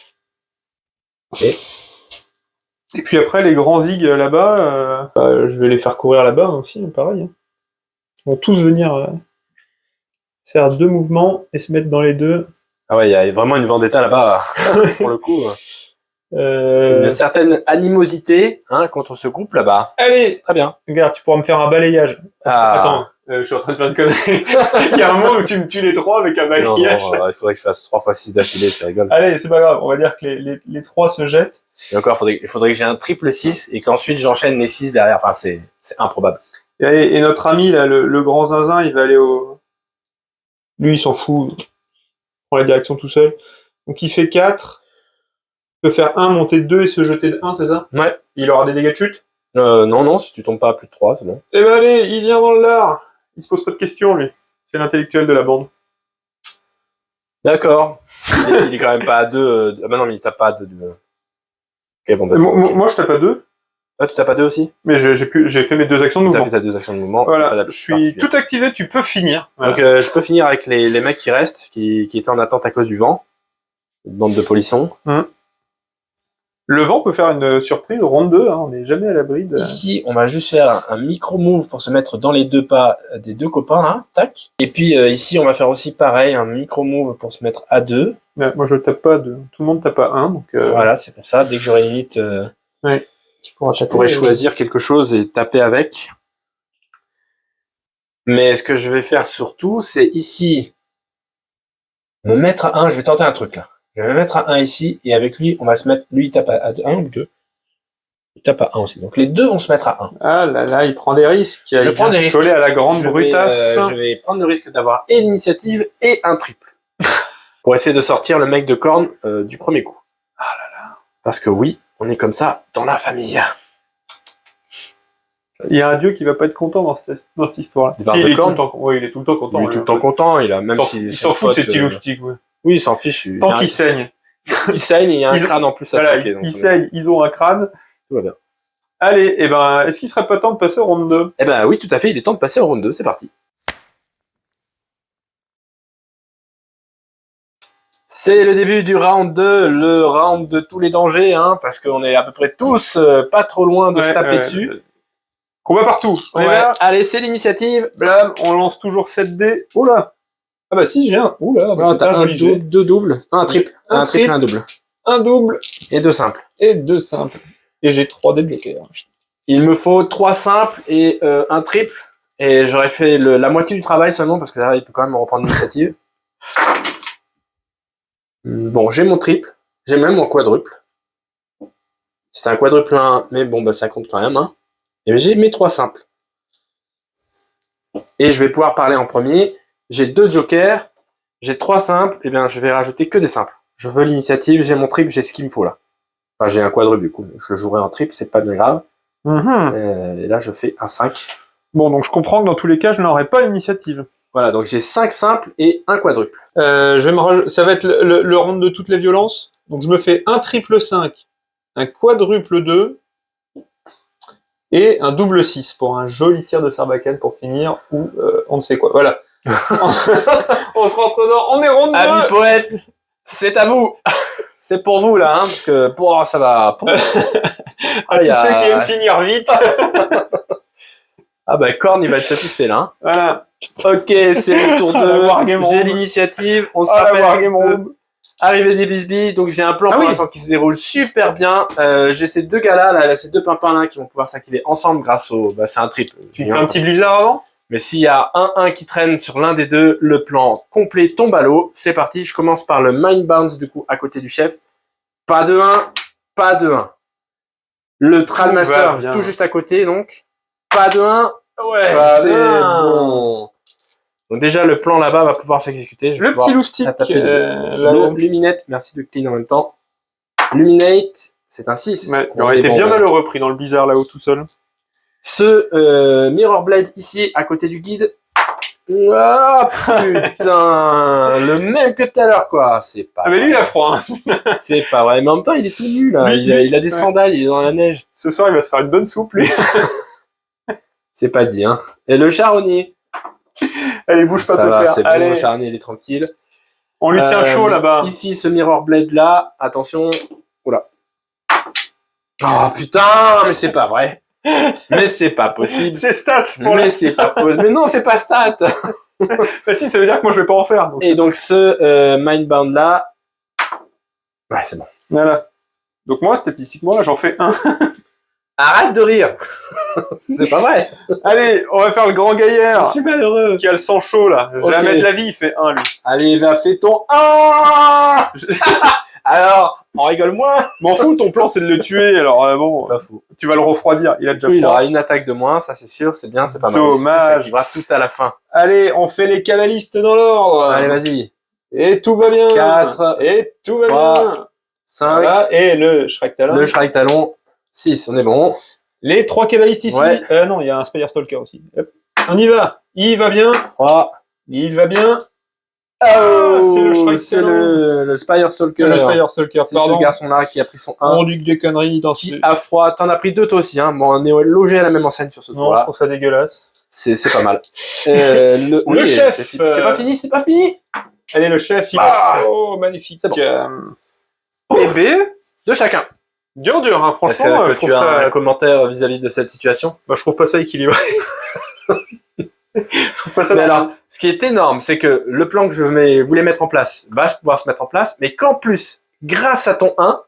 Et puis après, les grands zigs là-bas, je vais les faire courir là-bas aussi, pareil. Ils vont tous venir faire 2 mouvements et se mettre dans les 2. Ah ouais, il y a vraiment une vendetta là-bas, pour le coup. Une certaine animosité contre ce groupe là-bas. Allez, très bien. Regarde, tu pourras me faire un balayage. Attends, je suis en train de faire une connerie. Il y a un moment où tu me tues les 3 avec un balayage. Non, il faudrait que je fasse 3 x 6 d'affilée, tu rigoles. Allez, c'est pas grave, on va dire que les 3 se jettent. Et encore, il faudrait que j'ai un triple 6 et qu'ensuite j'enchaîne les 6 derrière. Enfin, c'est improbable. Et notre ami, là, le grand zinzin, il va aller au... Lui, il s'en fout. Il prend la direction tout seul. Donc il fait 4. Il peut faire 1, monter de 2 et se jeter de 1, c'est ça? Ouais. Il aura des dégâts de chute? Non, si tu tombes pas à plus de 3, c'est bon. Eh ben allez, il vient dans le lard. Il se pose pas de questions, lui. C'est l'intellectuel de la bande. D'accord. Il est quand même pas à 2. Ah bah non, mais il tape pas à 2. Ok, bon, bah, Moi, je tape à 2. Ah, tu tapes à 2 aussi? Mais j'ai fait mes 2 actions de mouvement. T'as fait ta 2 actions de mouvement. Voilà, je suis tout activé, tu peux finir. Voilà. Donc je peux finir avec les mecs qui restent, qui étaient en attente à cause du vent. Une bande de polissons. Le vent peut faire une surprise au round 2, hein, on n'est jamais à l'abri de... Ici, on va juste faire un micro-move pour se mettre dans les 2 pas des 2 copains, là, tac. Et puis ici, on va faire aussi pareil, un micro-move pour se mettre à 2. Ouais, moi, je tape pas à 2. Tout le monde tape à 1, donc... Voilà, c'est pour ça, dès que j'aurai limite, ouais. je pourrais choisir quelque chose et taper avec. Mais ce que je vais faire surtout, c'est ici, me mettre à 1, je vais tenter un truc, là. Je vais me mettre à 1 ici, et avec lui, on va se mettre... Lui, il tape à 1 ou 2. Il tape à 1 aussi. Donc les deux vont se mettre à 1. Ah là là, il prend des risques. Je prends des risques. Coller à la grande brutasse. Je vais prendre le risque d'avoir et l'initiative et un triple. Pour essayer de sortir le mec de corne du premier coup. Ah là là. Parce que oui, on est comme ça dans la famille. Il y a un dieu qui va pas être content dans cette histoire-là. Il est tout le temps content. Il est tout le temps content. Il est tout le temps content. Il a même il s'en fout de ses stylos. Ouais. Oui, il s'en fiche. Tant qu'il saigne. Il saigne et il y a un crâne en plus à stocker. Ils saignent, ils ont un crâne. Tout va bien. Allez, et ben, est-ce qu'il serait pas temps de passer au round 2? Eh ben oui, tout à fait, il est temps de passer au round 2, c'est parti. C'est le début du round 2, le round de tous les dangers, hein, parce qu'on est à peu près tous pas trop loin de se taper dessus. Combat partout. Allez, c'est l'initiative. Blam, on lance toujours 7 dés. Oh là. Ah bah si, j'ai un. Oula, bah, t'as un double, 2 doubles. Non, un triple. Un triple et un double. Un double. Et 2 simples. Et 2 simples. Et j'ai 3 dés de joker. Il me faut 3 simples et un triple. Et j'aurais fait la moitié du travail seulement, parce que là, il peut quand même reprendre l'initiative. Bon, j'ai mon triple. J'ai même mon quadruple. C'était un quadruple 1, mais bon, bah ça compte quand même. Hein. Et j'ai mes 3 simples. Et je vais pouvoir parler en premier. J'ai 2 jokers. J'ai 3 simples, et bien je vais rajouter que des simples. Je veux l'initiative, j'ai mon triple, j'ai ce qu'il me faut là. Enfin, j'ai un quadruple du coup, je le jouerai en triple, c'est pas bien grave. Et là, je fais un 5. Bon, donc je comprends que dans tous les cas, je n'aurai pas l'initiative. Voilà, donc j'ai 5 simples et un quadruple. Ça va être le round de toutes les violences. Donc je me fais un triple 5, un quadruple 2 et un double 6 pour un joli tir de Sarbacane pour finir, ou on ne sait quoi. Voilà. On se rentre dedans, on est ronde 2. Amis poète, c'est à vous. C'est pour vous là, hein, parce que pour ça va. À tous ceux qui aiment finir vite. Ah bah Korn il va être satisfait là. Hein. Voilà. Ok, c'est le tour 2. J'ai l'initiative. On se rappelle un petit peu. Arrivée des bisbilles, donc j'ai un plan pour l'instant qui se déroule super bien. J'ai ces deux gars là, ces deux pimpins là qui vont pouvoir s'activer ensemble grâce au. Bah c'est un triple. Tu fais un petit blizzard avant? Mais s'il y a un 1 qui traîne sur l'un des deux, le plan complet tombe à l'eau. C'est parti, je commence par le Mind Bounce du coup à côté du chef. Pas de 1, pas de 1. Le Trallmaster tout juste à côté donc. Pas de 1. Ouais, c'est bon. Donc déjà le plan là-bas va pouvoir s'exécuter. Le petit loustic. Luminate, merci de clean en même temps. Luminate, c'est un 6. Ouais, il aurait été bien malheureux pris dans le blizzard là-haut tout seul. Ce Mirror Blade ici, à côté du guide. Ah putain, le même que tout à l'heure quoi. C'est pas. Ah mais lui il a froid. Hein. C'est pas vrai. Mais en même temps il est tout nu là. Lui, il a des sandales, il est dans la neige. Ce soir il va se faire une bonne soupe lui. C'est pas dit hein. Et le charronnier. Allez bouge pas ça va, c'est Allez. bon, le charronnier il est tranquille. On lui tient chaud là-bas. Ici ce Mirror Blade là, attention. Oula. Oh putain, mais c'est pas vrai. Mais c'est pas possible. C'est stat. Mais c'est pas possible. Mais non, c'est pas stat. Bah si, ça veut dire que moi je vais pas en faire. Donc et donc ce Mindbound là, ouais c'est bon. Voilà. Donc moi statistiquement là j'en fais un. Arrête de rire. C'est pas vrai. Allez, on va faire le grand gaillard. Je suis malheureux. Qui a le sang chaud là. Je vais mettre la vie, il fait 1 lui. Allez, va fais ton 1. Alors, on rigole moins. M'en fous, ton plan c'est de le tuer. Alors bon, c'est pas fou. Tu vas le refroidir. Il a déjà froid. Il aura une attaque de moins, ça c'est sûr, c'est bien, c'est pas mal. Dommage. Ça arrivera tout à la fin. Allez, on fait les cavalistes dans l'ordre. Allez, vas-y. Et tout va bien. 4. Et tout va 3, bien. 5. Voilà. Et le Shrek Talon. Le Shrek Talon. 6, on est bon. Les 3 cavalistes ici. Ouais. Non, il y a un Spire Stalker aussi. Hop. On y va. Il va bien. 3. Il va bien. Oh, c'est le Shrek c'est Talon. le Spire Stalker. Le Spire Stalker, c'est ce garçon-là qui a pris son 1. On dit que des conneries dans qui a froid. T'en as pris 2 toi aussi, hein. Bon, on est logé à la même enseigne sur ce tour-là. Non, je trouve ça dégueulasse. C'est pas mal. Le chef. C'est pas fini, c'est pas fini. Allez, le chef, il oh, magnifique. C'est bon. Et B. De chacun. Dur, hein, franchement. Est-ce que tu as un commentaire vis-à-vis de cette situation? Bah, je trouve pas ça équilibré. Je trouve pas ça. Mais alors, ce qui est énorme, c'est que le plan que je voulais mettre en place va pouvoir se mettre en place, mais qu'en plus, grâce à ton 1,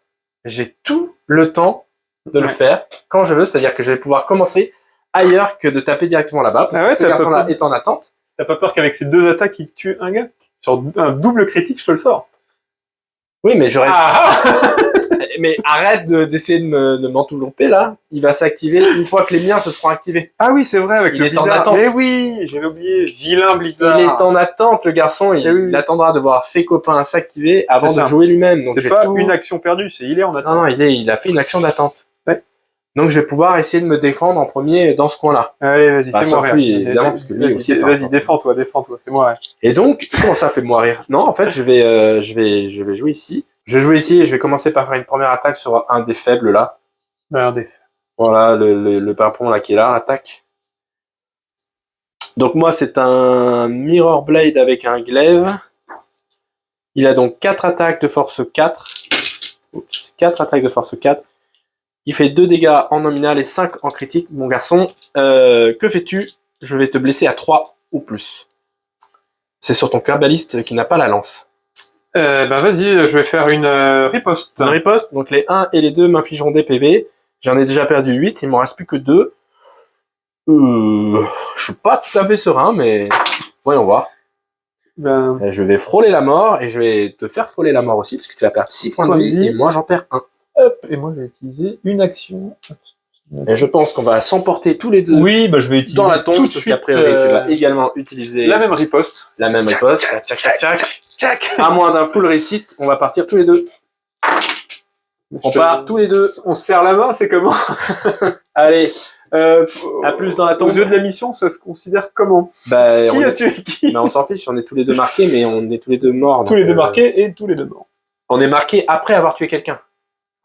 j'ai tout le temps de le faire quand je veux, c'est-à-dire que je vais pouvoir commencer ailleurs que de taper directement là-bas, parce que ce garçon-là est en attente. T'as pas peur qu'avec ces 2 attaques, il tue un gars? Sur un double critique, je te le sors. Oui, mais j'aurais... Mais arrête d'essayer de m'entourlouper là. Il va s'activer une fois que les miens se seront activés. Ah oui, c'est vrai, avec il le est blizzard. En attente. Mais oui, j'avais oublié. Vilain blizzard. Il est en attente, le garçon. Il attendra de voir ses copains s'activer avant de jouer lui-même. Donc c'est pas une action perdue, c'est il est en attente. Non, il a fait une action d'attente. Ouais. Donc je vais pouvoir essayer de me défendre en premier dans ce coin-là. Allez, vas-y, fais-moi rire. Lui, évidemment, parce que lui aussi. Vas-y, défends-toi, fais-moi rire. Et donc, comment ça fait-moi rire? Non, en fait, je vais jouer ici. Je vais jouer ici et je vais commencer par faire une première attaque sur un des faibles là. Un des faibles. Voilà, le pimpon là qui est là, attaque. Donc moi c'est un Mirror Blade avec un glaive. Il a donc 4 attaques de force 4. Oups, 4 attaques de force 4. Il fait 2 dégâts en nominal et 5 en critique. Mon garçon, que fais-tu? Je vais te blesser à 3 ou plus. C'est sur ton herbaliste qui n'a pas la lance. Ben vas-y, je vais faire une riposte. Une riposte, donc les 1 et les 2 m'infligeront des PV. J'en ai déjà perdu 8, il m'en reste plus que 2. Je suis pas tout à fait serein, mais voyons voir. Je vais frôler la mort, et je vais te faire frôler la mort aussi, parce que tu vas perdre 6 points de vie, et moi j'en perds 1. Hop, et moi je vais utiliser une action. Et je pense qu'on va s'emporter tous les deux Oui, bah je vais utiliser dans la tombe, tout de parce suite qu'après, tu vas également utiliser la même riposte. la même riposte. Tchac, tchac, tchac. Tchac. À moins d'un full réussite, on va partir tous les deux. On part tous les deux. On se serre la main, c'est comment? Allez, À à plus dans la Aux tombe. yeux de la mission, ça se considère comment? Bah, Qui a tué qui? on s'en fiche, on est tous les deux marqués, mais on est tous les deux morts. Tous les deux marqués et tous les deux morts. On est marqué après avoir tué quelqu'un.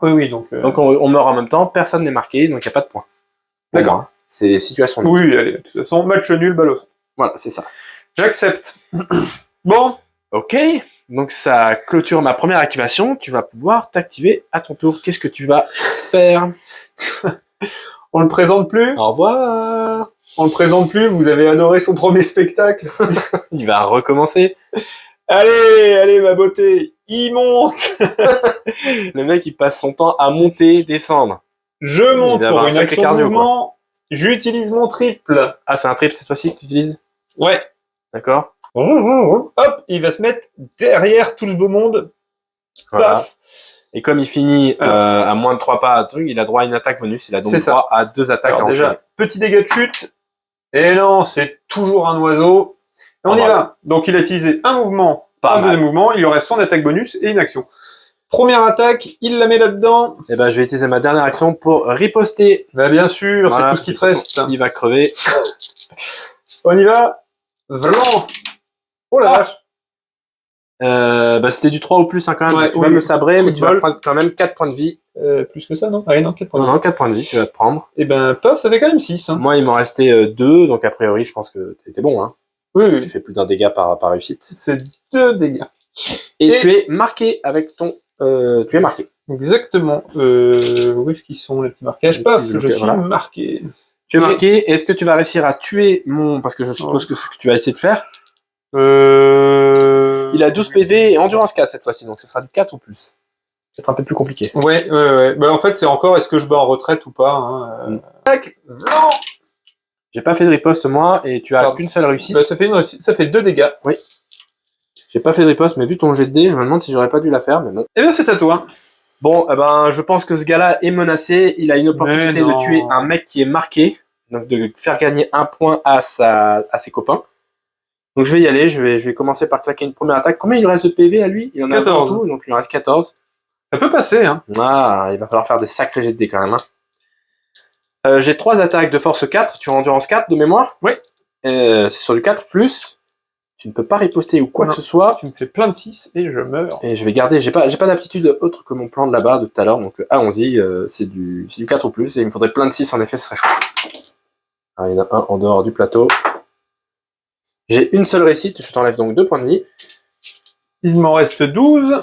Oui, oui, donc... Donc on meurt en même temps, personne n'est marqué, donc il n'y a pas de point. D'accord. Bon, c'est situation nulle. Oui, allez, de toute façon, match nul, balle au centre. Voilà, c'est ça. J'accepte. Bon, Ok, donc ça clôture ma première activation. Tu vas pouvoir t'activer à ton tour. Qu'est-ce que tu vas faire? on le présente plus. Au revoir. On le présente plus, vous avez adoré son premier spectacle. Il va recommencer. Allez, allez, ma beauté, il monte. Le mec, il passe son temps à monter, descendre. Je monte va pour avoir un une sacré action cardio, mouvement. J'utilise mon triple. Ah, c'est un trip cette fois-ci que tu utilises? Ouais. D'accord. Hop, il va se mettre derrière tout ce beau monde. Voilà. Paf. Et comme il finit à moins de 3 pas à truc, il a droit à une attaque bonus. Il a donc C'est ça. droit à 2 attaques Alors à enchaîner. déjà, petit dégât de chute. Et non, c'est toujours un oiseau. Et on y va. Donc il a utilisé un mouvement, Pas un mal. deuxième mouvement. Il y aurait son attaque bonus et une action. Première attaque, il la met là-dedans. Et ben, je vais utiliser ma dernière action pour riposter. Bah, bien sûr, Voilà, c'est tout ce qui te de toute façon, reste. Il va crever. On y va. Vlan. Oh la vache. Bah, c'était du 3 ou plus, hein, quand même. Ouais, Tu oui. vas me sabrer, Coup mais de tu vas bol. prendre quand même 4 points de vie. Plus que ça, non? Ah oui, non, 4 points. Non, 4 points de vie, tu vas te prendre. Et ben, paf, ça fait quand même 6. Hein. Moi, il m'en restait 2, donc a priori, je pense que t'étais bon, hein. Oui, Tu oui. fais plus d'un dégât par réussite. C'est 2 dégâts. Et Et- tu es marqué avec ton... tu es marqué. Exactement. Où est-ce qu'ils sont, les petits marquages? Les Paf, petits je blocages, suis voilà. marqué. Tu es marqué. Est-ce que tu vas réussir à tuer mon... Parce que je suppose que c'est ce que tu vas essayer de faire. Il a 12 PV et endurance 4 cette fois-ci, donc ce sera du 4 ou plus. C'est un peu plus compliqué. Ouais. Bah, en fait, c'est encore est-ce que je bats en retraite ou pas. Hein. Tac. Vlan. J'ai pas fait de riposte moi, et tu as Pardon. qu'une seule réussite. Bah, ça fait une réussite. Ça fait 2 dégâts. J'ai pas fait de riposte, mais vu ton jet de dés, je me demande si j'aurais pas dû la faire, mais bon. Eh bien, c'est à toi. Bon, eh ben, je pense que ce gars-là est menacé. Il a une opportunité Mais de non. tuer un mec qui est marqué, donc de faire gagner un point à ses copains. Donc je vais y aller, je vais commencer par claquer une première attaque. Combien il lui reste de PV à lui? Il en a 14. 20 en tout, donc il en reste 14. Ça peut passer, hein. Ah, il va falloir faire des sacrés jets de dés quand même. Hein. J'ai 3 attaques de force 4, tu as endurance 4 de mémoire? Oui. C'est sur du 4 plus. Tu ne peux pas riposter ou quoi Non. que ce soit. Tu me fais plein de 6 et je meurs. Et je vais garder, j'ai pas d'aptitude autre que mon plan de là-bas de tout à l'heure, donc allons-y, c'est du 4 ou plus, et il me faudrait plein de 6 en effet, ce serait chouette. Ah, il y en a un en dehors du plateau. J'ai une seule réussite, je t'enlève donc 2 points de vie. Il m'en reste 12.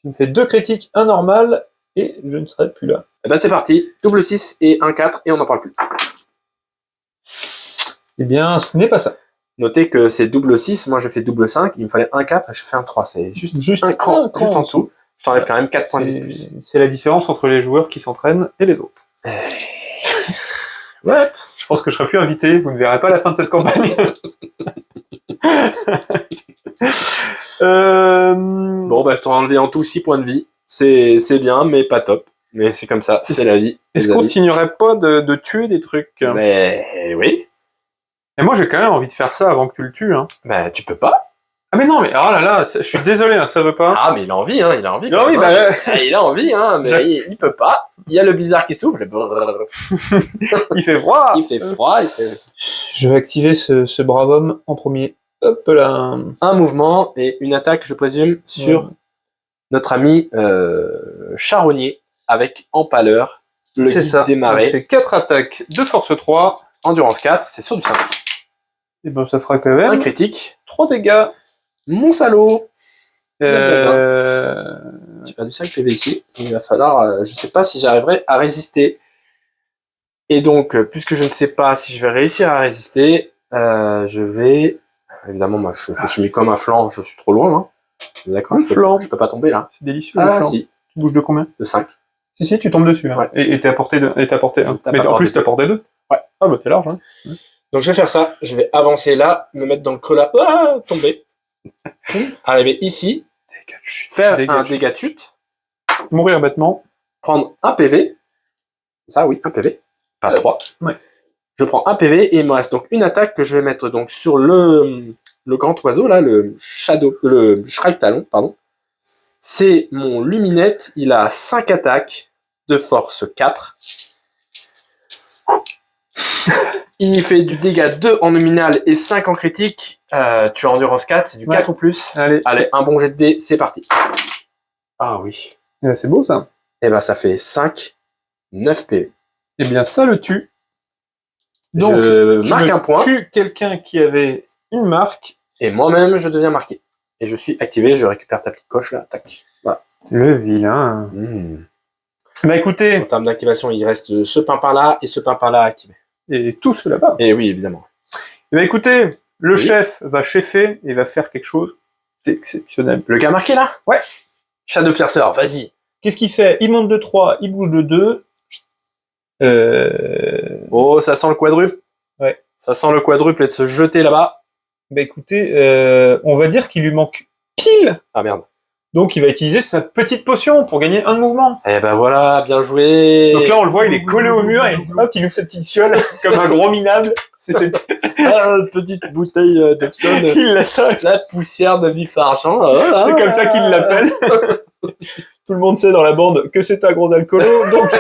Tu me fais 2 critiques, un normal, et je ne serai plus là. Et ben c'est parti, double 6 et un 4, et on n'en parle plus. Eh bien, ce n'est pas ça. Notez que c'est double 6, moi je fais double 5, il me fallait un 4 et je fais un 3, c'est juste un cran juste en dessous. Je t'enlève quand même 4 points de vie de plus. C'est la différence entre les joueurs qui s'entraînent et les autres. What? Je pense que je serai plus invité, vous ne verrez pas la fin de cette campagne. Bon bah je t'en ai enlevé en tout 6 points de vie, c'est bien mais pas top. Mais c'est comme ça, c'est la vie. Est-ce les qu'on amis. continuerait pas de tuer des trucs? Mais oui, Et moi j'ai quand même envie de faire ça avant que tu le tues. Hein. bah tu peux pas. Ah mais non, mais oh là là, je suis désolé, hein, ça veut pas. Ah mais il a envie, hein, il a envie. Ah quand oui, même, bah, hein. Il a envie, hein, mais il peut pas. Il y a le blizzard qui souffle. il fait froid. Il fait froid, il fait... Je vais activer ce brave homme en premier. Hop là. Un mouvement et une attaque, je présume, sur Ouais. notre ami Charonnier avec Empaleur, le C'est guide ça. des marais, C'est 4 attaques de force 3. endurance 4, c'est sur du 5. Et ben ça fera quand Un même critique. 3 dégâts. Mon salaud. J'ai Euh... perdu 5 PV ici. Il va falloir, je sais pas si j'arriverai à résister. Et donc, puisque je ne sais pas si je vais réussir à résister, je vais... Évidemment, moi, je me suis mis comme un flanc, je suis trop loin. Hein. D'accord, Un je flanc. peux pas tomber là. C'est délicieux. le Ah flanc. si, Tu bouges de combien? de 5. Si, tu tombes dessus. Hein. Ouais. Et t'es à portée de... Et t'as portée Je 1. tape Mais à en portée plus, t'as deux. portée 2. Ouais. Ah bah t'es large. Hein. Donc je vais faire ça, je vais avancer là, me mettre dans le creux là, tomber. Arriver ici, Dégâts de chute. faire Dégâts un de chute. dégât de chute, Mourir bêtement. prendre un PV. Ça oui, un PV. pas 3. Ouais. Je prends un PV et il me reste donc une attaque que je vais mettre donc sur le grand oiseau, là, le Shrike Talon, pardon. C'est mon Luminette, il a 5 attaques de force 4. Il fait du dégât 2 en nominal et 5 en critique. Tu as endurance 4, c'est du 4 ou plus. Allez, un bon jet de dés, c'est parti. Ah oui. c'est beau ça. Et ben ça fait 5, 9 PV. Eh bien, ça le tue. Donc, je tu marque me un point. tues quelqu'un qui avait une marque. Et moi-même, je deviens marqué. Et je suis activé, je récupère ta petite coche là, tac. Voilà. Le vilain. Bah écoutez, En termes d'activation, il reste ce pimpin là et ce pimpin là activé. et tout cela là-bas. Et oui, évidemment. Bah écoutez, le Oui. chef va chefer et va faire quelque chose d'exceptionnel. Le gars marqué là? Ouais. Shadowpiercer, vas-y. Qu'est-ce qu'il fait? Il monte de 3, il bouge de 2. Oh, ça sent le quadruple. Ouais. Ça sent le quadruple et de se jeter là-bas. Bah écoutez, on va dire qu'il lui manque pile. Ah merde. Donc il va utiliser sa petite potion pour gagner un de mouvement. Eh ben voilà, bien joué. Donc là on le voit, il est collé au mur et hop, il ouvre sa petite fiole comme un gros minable. C'est cette... Ah, petite bouteille de stone. il la sort. La poussière de vif argent. Voilà. C'est comme ça qu'il l'appelle. Tout le monde sait dans la bande que c'est un gros alcoolo. Donc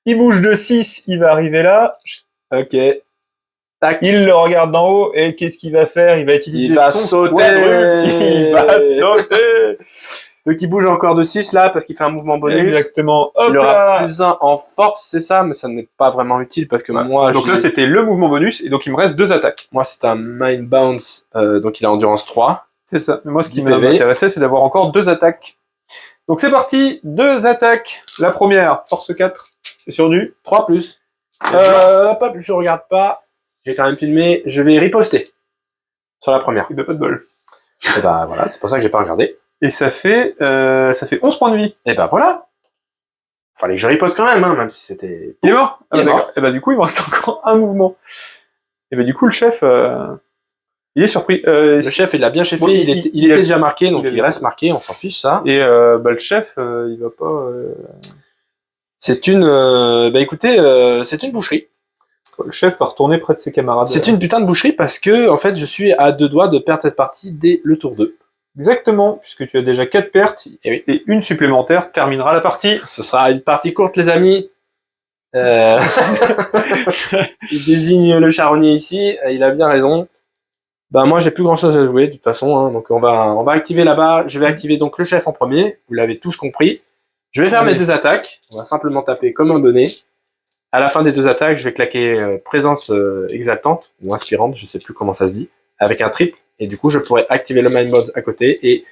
il bouge de 6, il va arriver là. Ok. Tac. Il le regarde d'en haut et qu'est-ce qu'il va faire? Il va utiliser Il va son sauter. quadruple. Il va sauter. Donc il bouge encore de 6 là parce qu'il fait un mouvement bonus. Exactement. Hop Il aura là. plus 1 en force, c'est ça, mais ça n'est pas vraiment utile parce que moi, Donc là c'était le mouvement bonus et donc il me reste 2 attaques. moi c'est un Mind Bounce, donc il a endurance 3. C'est ça. Mais moi ce qui 10 m'a PV. intéressé c'est d'avoir encore 2 attaques. Donc c'est parti, 2 attaques. La première, force 4. C'est sur du 3 plus. Hop, je regarde pas. J'ai quand même filmé. Je vais riposter sur la première. il n'a pas de bol. Et bah voilà, c'est pour ça que j'ai pas regardé. Et ça fait 11 points de vie. Et bah voilà. Fallait que je riposte quand même, hein, même si c'était. Il est mort. Il est d'accord. mort. Et bah du coup il me reste encore un mouvement. Et bah du coup le chef, il est surpris. Le chef, il a bien cheffé. Bon, il était déjà marqué, donc il il reste marqué. On s'en fiche ça. Et bah le chef, il va pas. C'est une. Bah écoutez, c'est une boucherie. Le chef va retourner près de ses camarades. C'est une putain de boucherie parce que en fait, je suis à 2 doigts de perdre cette partie dès le tour 2. Exactement, puisque tu as déjà 4 pertes Et oui. et une supplémentaire terminera la partie. Ce sera une partie courte, les amis. Il désigne le charognard ici. Il a bien raison. Bah moi, j'ai plus grand chose à jouer de toute façon. Hein, donc on va activer là-bas. Je vais activer donc le chef en premier. Vous l'avez tous compris. Je vais faire mes 2 attaques. On va simplement taper comme un bonnet. À la fin des 2 attaques, je vais claquer présence exaltante ou inspirante, je sais plus comment ça se dit, avec un triple. Et du coup, je pourrais activer le Mind Bonds à côté et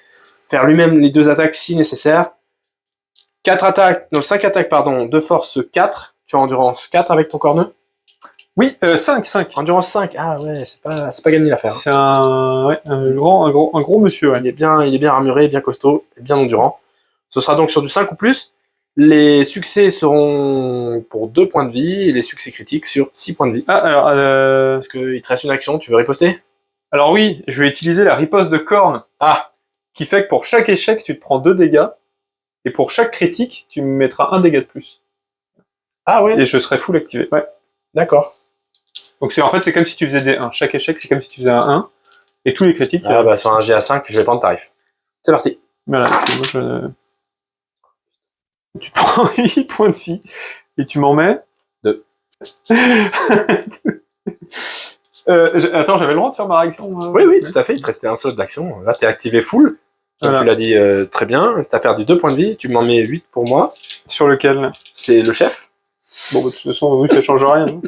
faire lui-même les 2 attaques si nécessaire. 5 attaques, de force 4. Tu as endurance 4 avec ton corneux? Oui, 5. Endurance 5. Ah ouais, c'est pas gagné l'affaire. C'est un gros monsieur. Ouais. Il est bien armuré, bien costaud, et bien endurant. Ce sera donc sur du 5 ou plus. Les succès seront pour 2 points de vie et les succès critiques sur 6 points de vie. Ah, alors, Parce qu'il te reste une action, tu veux riposter? alors oui, je vais utiliser la riposte de corne. Ah, Qui fait que pour chaque échec, tu te prends 2 dégâts. Et pour chaque critique, tu me mettras 1 dégât de plus. ah ouais, Et je serai full activé. Ouais. d'accord. Donc c'est comme si tu faisais des 1. Chaque échec, c'est comme si tu faisais un 1. Et tous les critiques... Ah bah sur un GA5, je vais prendre tarif. C'est parti. Voilà. Et moi, tu te prends 8 points de vie. Et tu m'en mets... 2. Attends, j'avais le droit de faire ma réaction Oui, tout à fait, il te restait un saut d'action. Là, t'es activé full. Comme Voilà. tu l'as dit très bien, t'as perdu 2 points de vie, tu m'en mets 8 pour moi. Sur lequel? C'est le chef. Bon, bah, de toute façon, oui, ça change rien. Hein.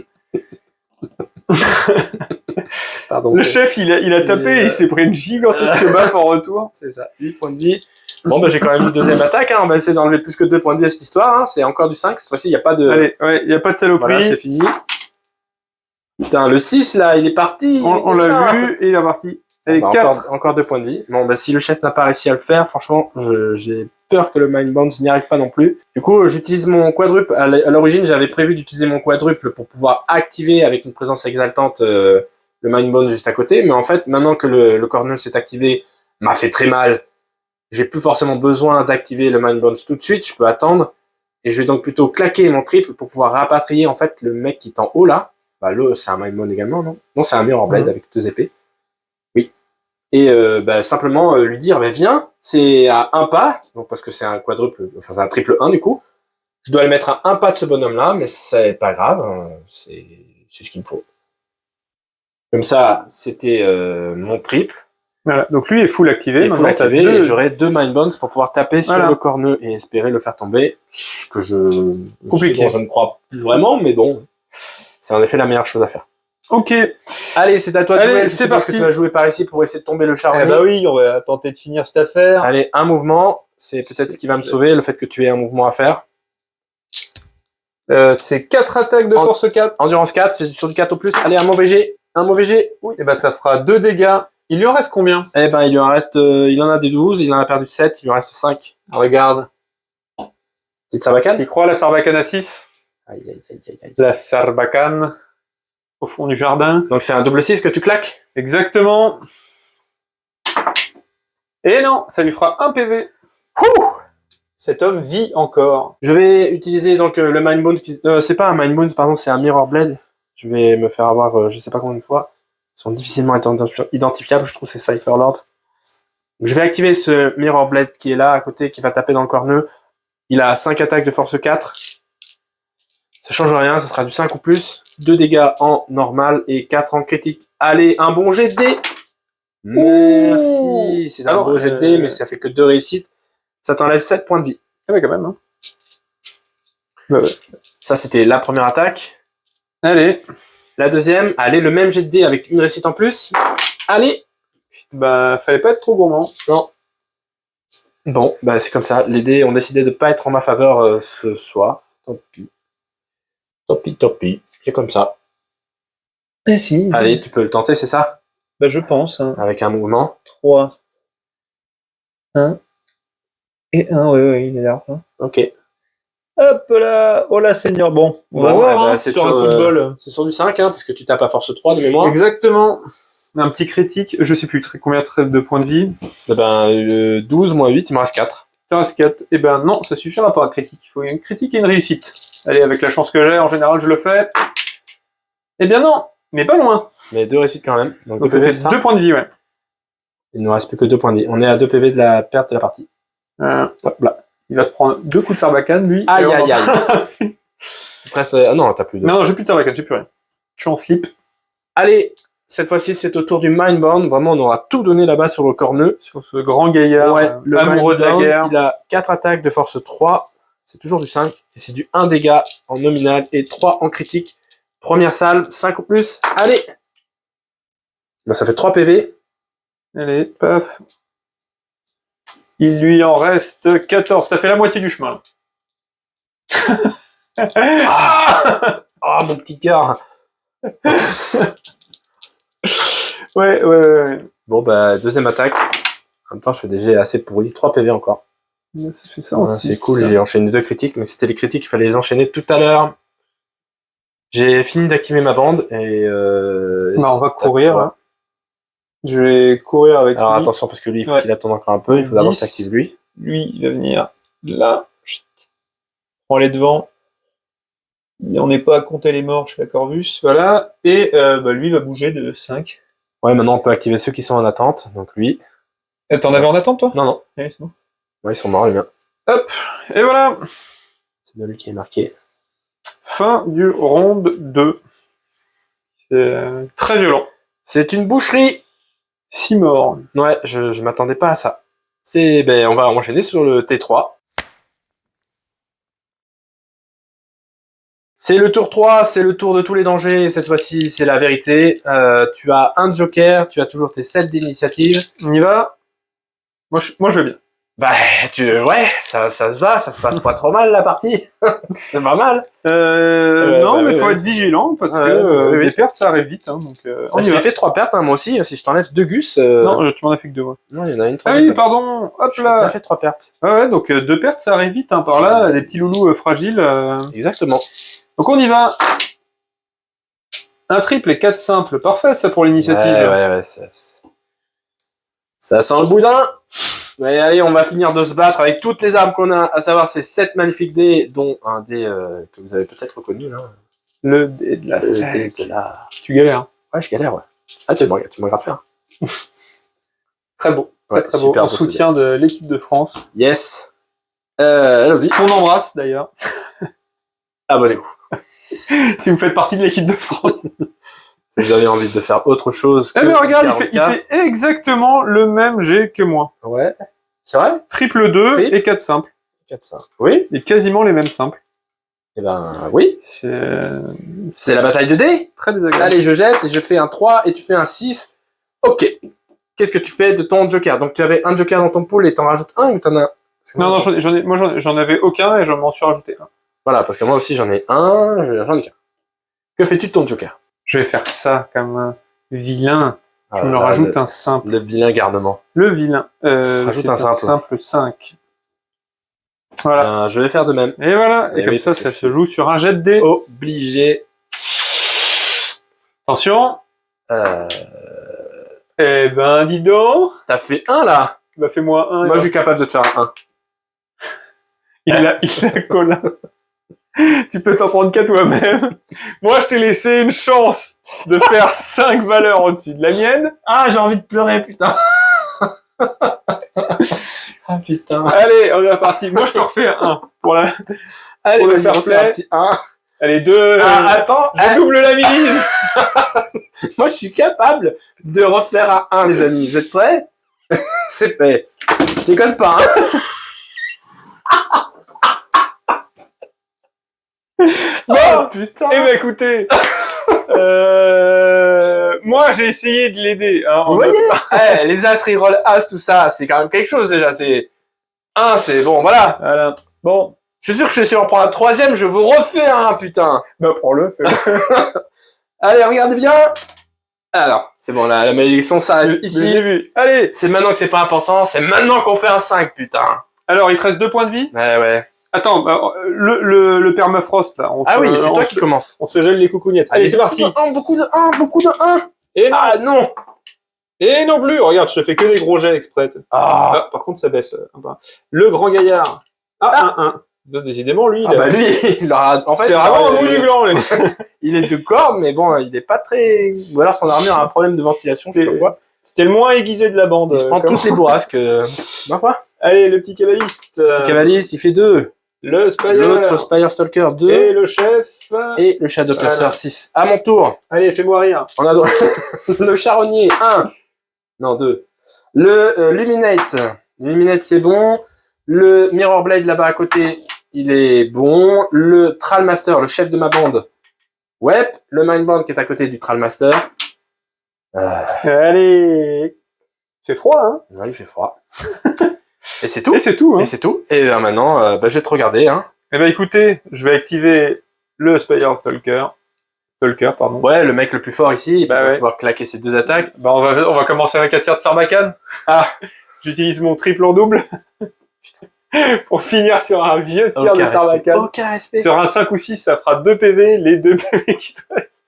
Pardon. Le chef, il a tapé et il s'est pris une gigantesque baffe en retour. C'est ça, 8 points de vie. Bon, bah j'ai quand même une deuxième attaque, hein. On va essayer d'enlever plus que 2 points de vie à cette histoire, hein. C'est encore du 5, cette fois-ci, il n'y a pas de... Allez, ouais, il n'y a pas de saloperie. Voilà, c'est fini. Putain, le 6, là, il est parti. On l'a vu et il est parti. Allez, Bah, 4. encore 2 points de vie. Bon, bah si le chef n'a pas réussi à le faire, franchement, j'ai peur que le Mind Bounce n'y arrive pas non plus. Du coup, j'utilise mon quadruple. À l'origine, j'avais prévu d'utiliser mon quadruple pour pouvoir activer avec une présence exaltante le Mind Bounce juste à côté. Mais en fait, maintenant que le corner s'est activé, m'a fait très mal. J'ai plus forcément besoin d'activer le Mind Bounce tout de suite. Je peux attendre. Et je vais donc plutôt claquer mon triple pour pouvoir rapatrier en fait le mec qui est en haut là. Bah le c'est un Mind Bond également, non? Non, c'est un Mirror Blade avec 2 épées. Oui. Et simplement lui dire, viens, c'est à un pas, donc parce que c'est un quadruple, enfin c'est un triple 1 du coup. Je dois le mettre à un pas de ce bonhomme là, mais c'est pas grave, hein, c'est ce qu'il me faut. Comme ça, c'était mon triple. Voilà. Donc lui est full activé. Et full activé, et j'aurai 2 Mind Bonds pour pouvoir taper sur le corneux et espérer le faire tomber. Ce que je ne crois plus vraiment, mais bon, c'est en effet la meilleure chose à faire. Ok. Allez, c'est à toi de jouer. C'est parti. Que tu vas jouer par ici pour essayer de tomber le charbonnier. Bah oui, on va tenter de finir cette affaire. Allez, un mouvement, c'est peut-être ce qui va me sauver, le fait que tu aies un mouvement à faire. C'est 4 attaques de force 4. Endurance 4, c'est sur du 4 au plus. Allez, un mauvais G. Un mauvais G. Oui. Et ça fera 2 dégâts. Il lui en reste combien? Il lui en reste, il en a des 12, il en a perdu 7, il lui en reste 5. Regarde. Petite sarbacane. Tu crois la sarbacane à 6? Aïe. La sarbacane au fond du jardin. Donc c'est un double 6 que tu claques? Exactement. Et non, ça lui fera 1 PV. Ouh. Cet homme vit encore. Je vais utiliser donc le Mind Bone. C'est pas un Mind Bone, pardon, c'est un Mirror Blade. Je vais me faire avoir je sais pas combien de fois. Ils sont difficilement identifiables, je trouve, ces Cypher Lords. Je vais activer ce Mirror Blade qui est là, à côté, qui va taper dans le corneux. Il a 5 attaques de force 4. Ça change rien, ça sera du 5 ou plus. 2 dégâts en normal et 4 en critique. Allez, un bon jet de dés. Merci. C'est un bon jet de dés, mais ça fait que 2 réussites. Ça t'enlève 7 points de vie. Ah ouais, quand même. Hein. Ouais. Ça, c'était la première attaque. Allez. La deuxième, allez, le même jet de dés avec une réussite en plus. Allez. Fallait pas être trop gourmand. Non. Bon, c'est comme ça. Les dés ont décidé de pas être en ma faveur ce soir. Tant pis. Tant pis. C'est comme ça. Eh si. Allez, tu peux le tenter, c'est ça? Je pense. Hein. Avec un mouvement. 3. 1. Et 1, oui, il est là. Hein. Ok. Hop là. Oh là, Seigneur. Bon, on va voir c'est sur un coup de bol. C'est sur du 5, parce que tu tapes à force 3 de mémoire. Exactement. Un petit critique. Je sais plus combien de points de vie. 12 moins 8, il me reste 4. Il me reste 4. Non, ça suffira pas à critique. Il faut une critique et une réussite. Allez, avec la chance que j'ai, en général, je le fais. Non, mais pas loin. Mais 2 réussites quand même. Donc ça fait 2 points de vie, ouais. Il ne nous reste plus que 2 points de vie. On est à 2 PV de la perte de la partie. Hop là. Il va se prendre 2 coups de sarbacane, lui. Aïe. Ah non, t'as plus de... Non, j'ai plus de sarbacane, j'ai plus rien. Je suis en flip. Allez, cette fois-ci, c'est au tour du Mindbound. Vraiment, on aura tout donné là-bas sur le corneux. Sur ce grand gaillard, le amoureux de la guerre. Il a 4 attaques de force 3. C'est toujours du 5. Et c'est du 1 dégât en nominal et 3 en critique. Première salle, 5 ou plus. Allez. Ça fait 3 PV. Allez, paf. Il lui en reste 14. Ça fait la moitié du chemin. Mon petit cœur. Ouais. Bon, deuxième attaque. En même temps, je fais des jets assez pourris. 3 PV encore. Ça fait ça c'est cool, j'ai enchaîné 2 critiques, mais c'était les critiques, il fallait les enchaîner tout à l'heure. J'ai fini d'activer ma bande et... on va courir. Hein. Je vais courir avec lui. Alors attention, parce que lui, il faut qu'il attende encore un peu. Il faut d'abord s'activer lui. Lui, il va venir là. Prends les devants. On n'est pas à compter les morts chez la Corvus. Voilà. Et lui va bouger de 5. Ouais, maintenant on peut activer ceux qui sont en attente. Donc lui... T'en avais en attente, toi? Non. Ouais, c'est bon. Ouais, ils sont morts, les miens. Hop. Et voilà. C'est bien lui qui est marqué. Fin du round 2. C'est très violent. C'est une boucherie. 6 morts. Ouais, je m'attendais pas à ça. On va enchaîner sur le T3. C'est le tour 3, c'est le tour de tous les dangers. Cette fois-ci, c'est la vérité. Tu as un joker, tu as toujours tes 7 d'initiative. On y va. Moi, je vais bien. Ça se va, ça se passe pas trop mal la partie. C'est pas mal. Non, mais faut être vigilant parce que les pertes ça arrive vite. Hein, donc, on y fait 3 pertes, moi aussi. Si je t'enlève 2 gus. Non, tu m'en as fait que 2. Ouais. Non, il y en a une 3. Ah oui, pardon. Hop là. On a fait 3 pertes. Ouais, donc 2 pertes ça arrive vite. Hein, par là, des petits loulous fragiles. Exactement. Donc on y va. Un triple et 4 simples. Parfait ça pour l'initiative. Ouais, ça sent le boudin. Mais allez, on va finir de se battre avec toutes les armes qu'on a, à savoir ces 7 magnifiques dés, dont un dé que vous avez peut-être reconnu, là. Le dé de la Le dé sec. de la... Tu galères. Ouais, je galère, ouais. Ah, tu me regardes faire. Très beau. Ouais, Très beau. super En beau, ce soutien de l'équipe de France. Yes. Allons-y. On embrasse d'ailleurs. Abonnez-vous. Si vous faites partie de l'équipe de France. Si vous avez envie de faire autre chose que Eh mais regarde, il 40K. fait exactement le même jet que moi. Ouais. C'est vrai? Triple 2 Triple. et 4 simples. 4, 5. Oui. Et quasiment les mêmes simples. Eh ben, oui. C'est C'est la bataille de dés. très désagréable. Allez, je jette et je fais un 3 et tu fais un 6. Ok. Qu'est-ce que tu fais de ton joker? Donc, tu avais un joker dans ton pool et t'en rajoutes un ou t'en as... Non, j'en avais aucun et je m'en suis rajouté un. Voilà, parce que moi aussi, j'en ai un, j'en ai qu'un. Que fais-tu de ton joker? Je vais faire ça comme un vilain. Je me là, rajoute un simple. Le vilain garnement. Le vilain. rajoutes c'est un simple. simple 5. Voilà. Je vais faire de même. Et voilà. Et Eh comme oui, ça, parce que ça je se suis- joue sur un jet de dés. Obligé. Attention. Euh, Eh ben, dis donc. T'as fait un, là? Bah, fais-moi un. Moi, je suis capable de te faire un. Il a Colin. Tu peux t'en prendre qu'à toi-même. Moi, je t'ai laissé une chance de faire 5 valeurs au-dessus de la mienne. Ah, j'ai envie de pleurer, putain. Ah, putain. Allez, on est reparti. Moi, je te refais un. Pour la... Allez, Pour le vas-y, fair refais play. un petit 1. Allez, 2. Attends, Je double la mise. moi, je suis capable de refaire un 1, les amis. Vous êtes prêts? C'est fait. Je déconne pas, hein. Oh, putain. Eh ben, écoutez. Moi, j'ai essayé de l'aider. Hein, Vous voyez? Eh, les As, reroll As, tout ça, c'est quand même quelque chose, déjà. C'est 1, c'est bon, voilà. Voilà. Bon. Je suis sûr que si on prend un troisième, je vous refais un, putain. Bah, prends-le. Fais-le. Allez, regardez bien. Alors, c'est bon, la malédiction s'arrête J'ai ici. vu. Allez. C'est maintenant que c'est pas important, c'est maintenant qu'on fait un 5, putain. Alors, il te reste 2 points de vie. Ouais. Attends, le permafrost, là. Ah oui, c'est toi qui commence. On se gèle les coucougnettes. Allez, c'est parti. Beaucoup de 1, beaucoup de 1. Et non. Ah non. Et non plus. Regarde, je te fais que des gros jets exprès. Ah, Ah, par contre, ça baisse un peu. Le grand gaillard. Ah, 1-1. Décidément, lui, ah bah lui, il aura, en fait, c'est il vraiment aura- un bout du gland, lui. il est de corps, mais bon, il est pas très... Ou alors son armure a un problème de ventilation, je sais pas quoi. C'était le moins aiguisé de la bande. Il se prend comme- toutes les bourrasques. Ma foi. Allez, le petit cavaliste. Le cavaliste, il fait 2. Le Spire. L'autre Spire Stalker 2. Et le chef. Et le Shadow Piercer Voilà. 6. À mon tour. Allez, fais-moi rire. On a donc le Charonnier 1. Non, 2. Le Luminate. Luminate, c'est bon. Le Mirror Blade là-bas à côté, il est bon. Le Trallmaster, le chef de ma bande. Ouais. Le Mindband qui est à côté du Trallmaster. Allez. C'est froid, hein. Ouais, il fait froid. Et c'est tout. Et c'est tout, hein. Et c'est tout. Et maintenant, je vais te regarder. Hein. Eh ben, écoutez, je vais activer le Spire Stalker. Stalker, pardon. Ouais, le mec le plus fort ici, il Bah va ouais. pouvoir claquer ses 2 attaques. Bah, on va commencer avec un tir de Sarbacane. Ah. J'utilise mon triple en double. Pour finir sur un vieux tir de Aucun Sarbacane. Aucun respect. Sur un 5 ou 6, ça fera 2 PV, les 2 PV qui te restent.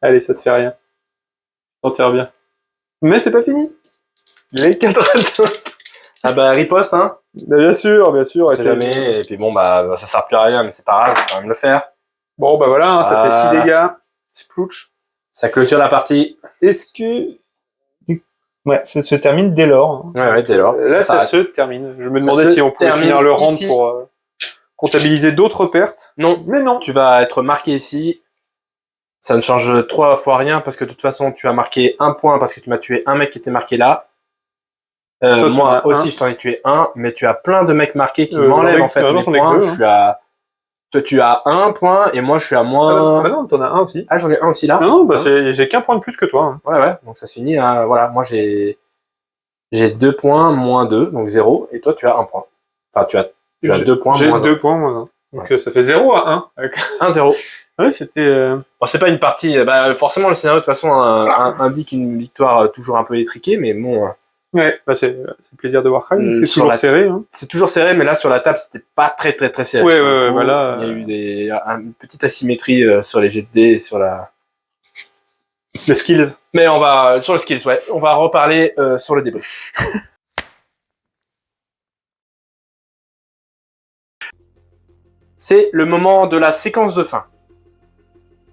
Allez, ça te fait rien. T'en tires bien. Mais c'est pas fini. Les 4 attaques. Ah bah riposte, hein. Bah, bien sûr, bien sûr. C'est jamais. Et puis bon, bah ça sert plus à rien, mais c'est pas grave, faut quand même le faire. Bon, bah voilà, hein, ça fait 6 Voilà. dégâts. Splouch. Ça clôture la partie. Est-ce que... Ouais, ça se termine dès lors. Ouais, dès lors. Là, ça s'arrête. se termine. Je me Ça demandais se si on pouvait termine finir le round ici. pour comptabiliser d'autres pertes. Non, Mais non. tu vas être marqué ici. Ça ne change 3 fois rien parce que de toute façon, tu as marqué 1 point parce que tu m'as tué un mec qui était marqué là. Toi, tu en Moi as aussi, un. je t'en ai tué un, mais tu as plein de mecs marqués qui Dans m'enlèvent les- en fait dans mes ton deck points. bleu, Je hein. suis à... Toi, tu as 1 point et moi, je suis à Ah moins... non, t'en as un aussi. Ah, j'en ai un aussi là. Non, bah j'ai qu'un point de plus que toi. Hein. Ouais, donc ça se finit à... Voilà, moi, j'ai 2 points, moins 2, donc 0. Et toi, tu as 1 point. Enfin, tu as 2 points, J'ai moins 2 points, moins 1. Donc ça fait 0 à 1. 1. 1-0. Ouais, c'était... Bon, c'est pas une partie... Bah, forcément, le scénario, de toute façon, indique une victoire toujours un peu étriquée, mais bon... Ouais, bah c'est plaisir de voir Kyle. C'est sur toujours la- serré. Hein. C'est toujours serré, mais là, sur la table, c'était pas très serré. Ouais, bah là, Il y a eu une petite asymétrie sur les jets de dés et sur la... Les skills. Mais on va, sur le skills, ouais, on va reparler sur le débrief. C'est le moment de la séquence de fin.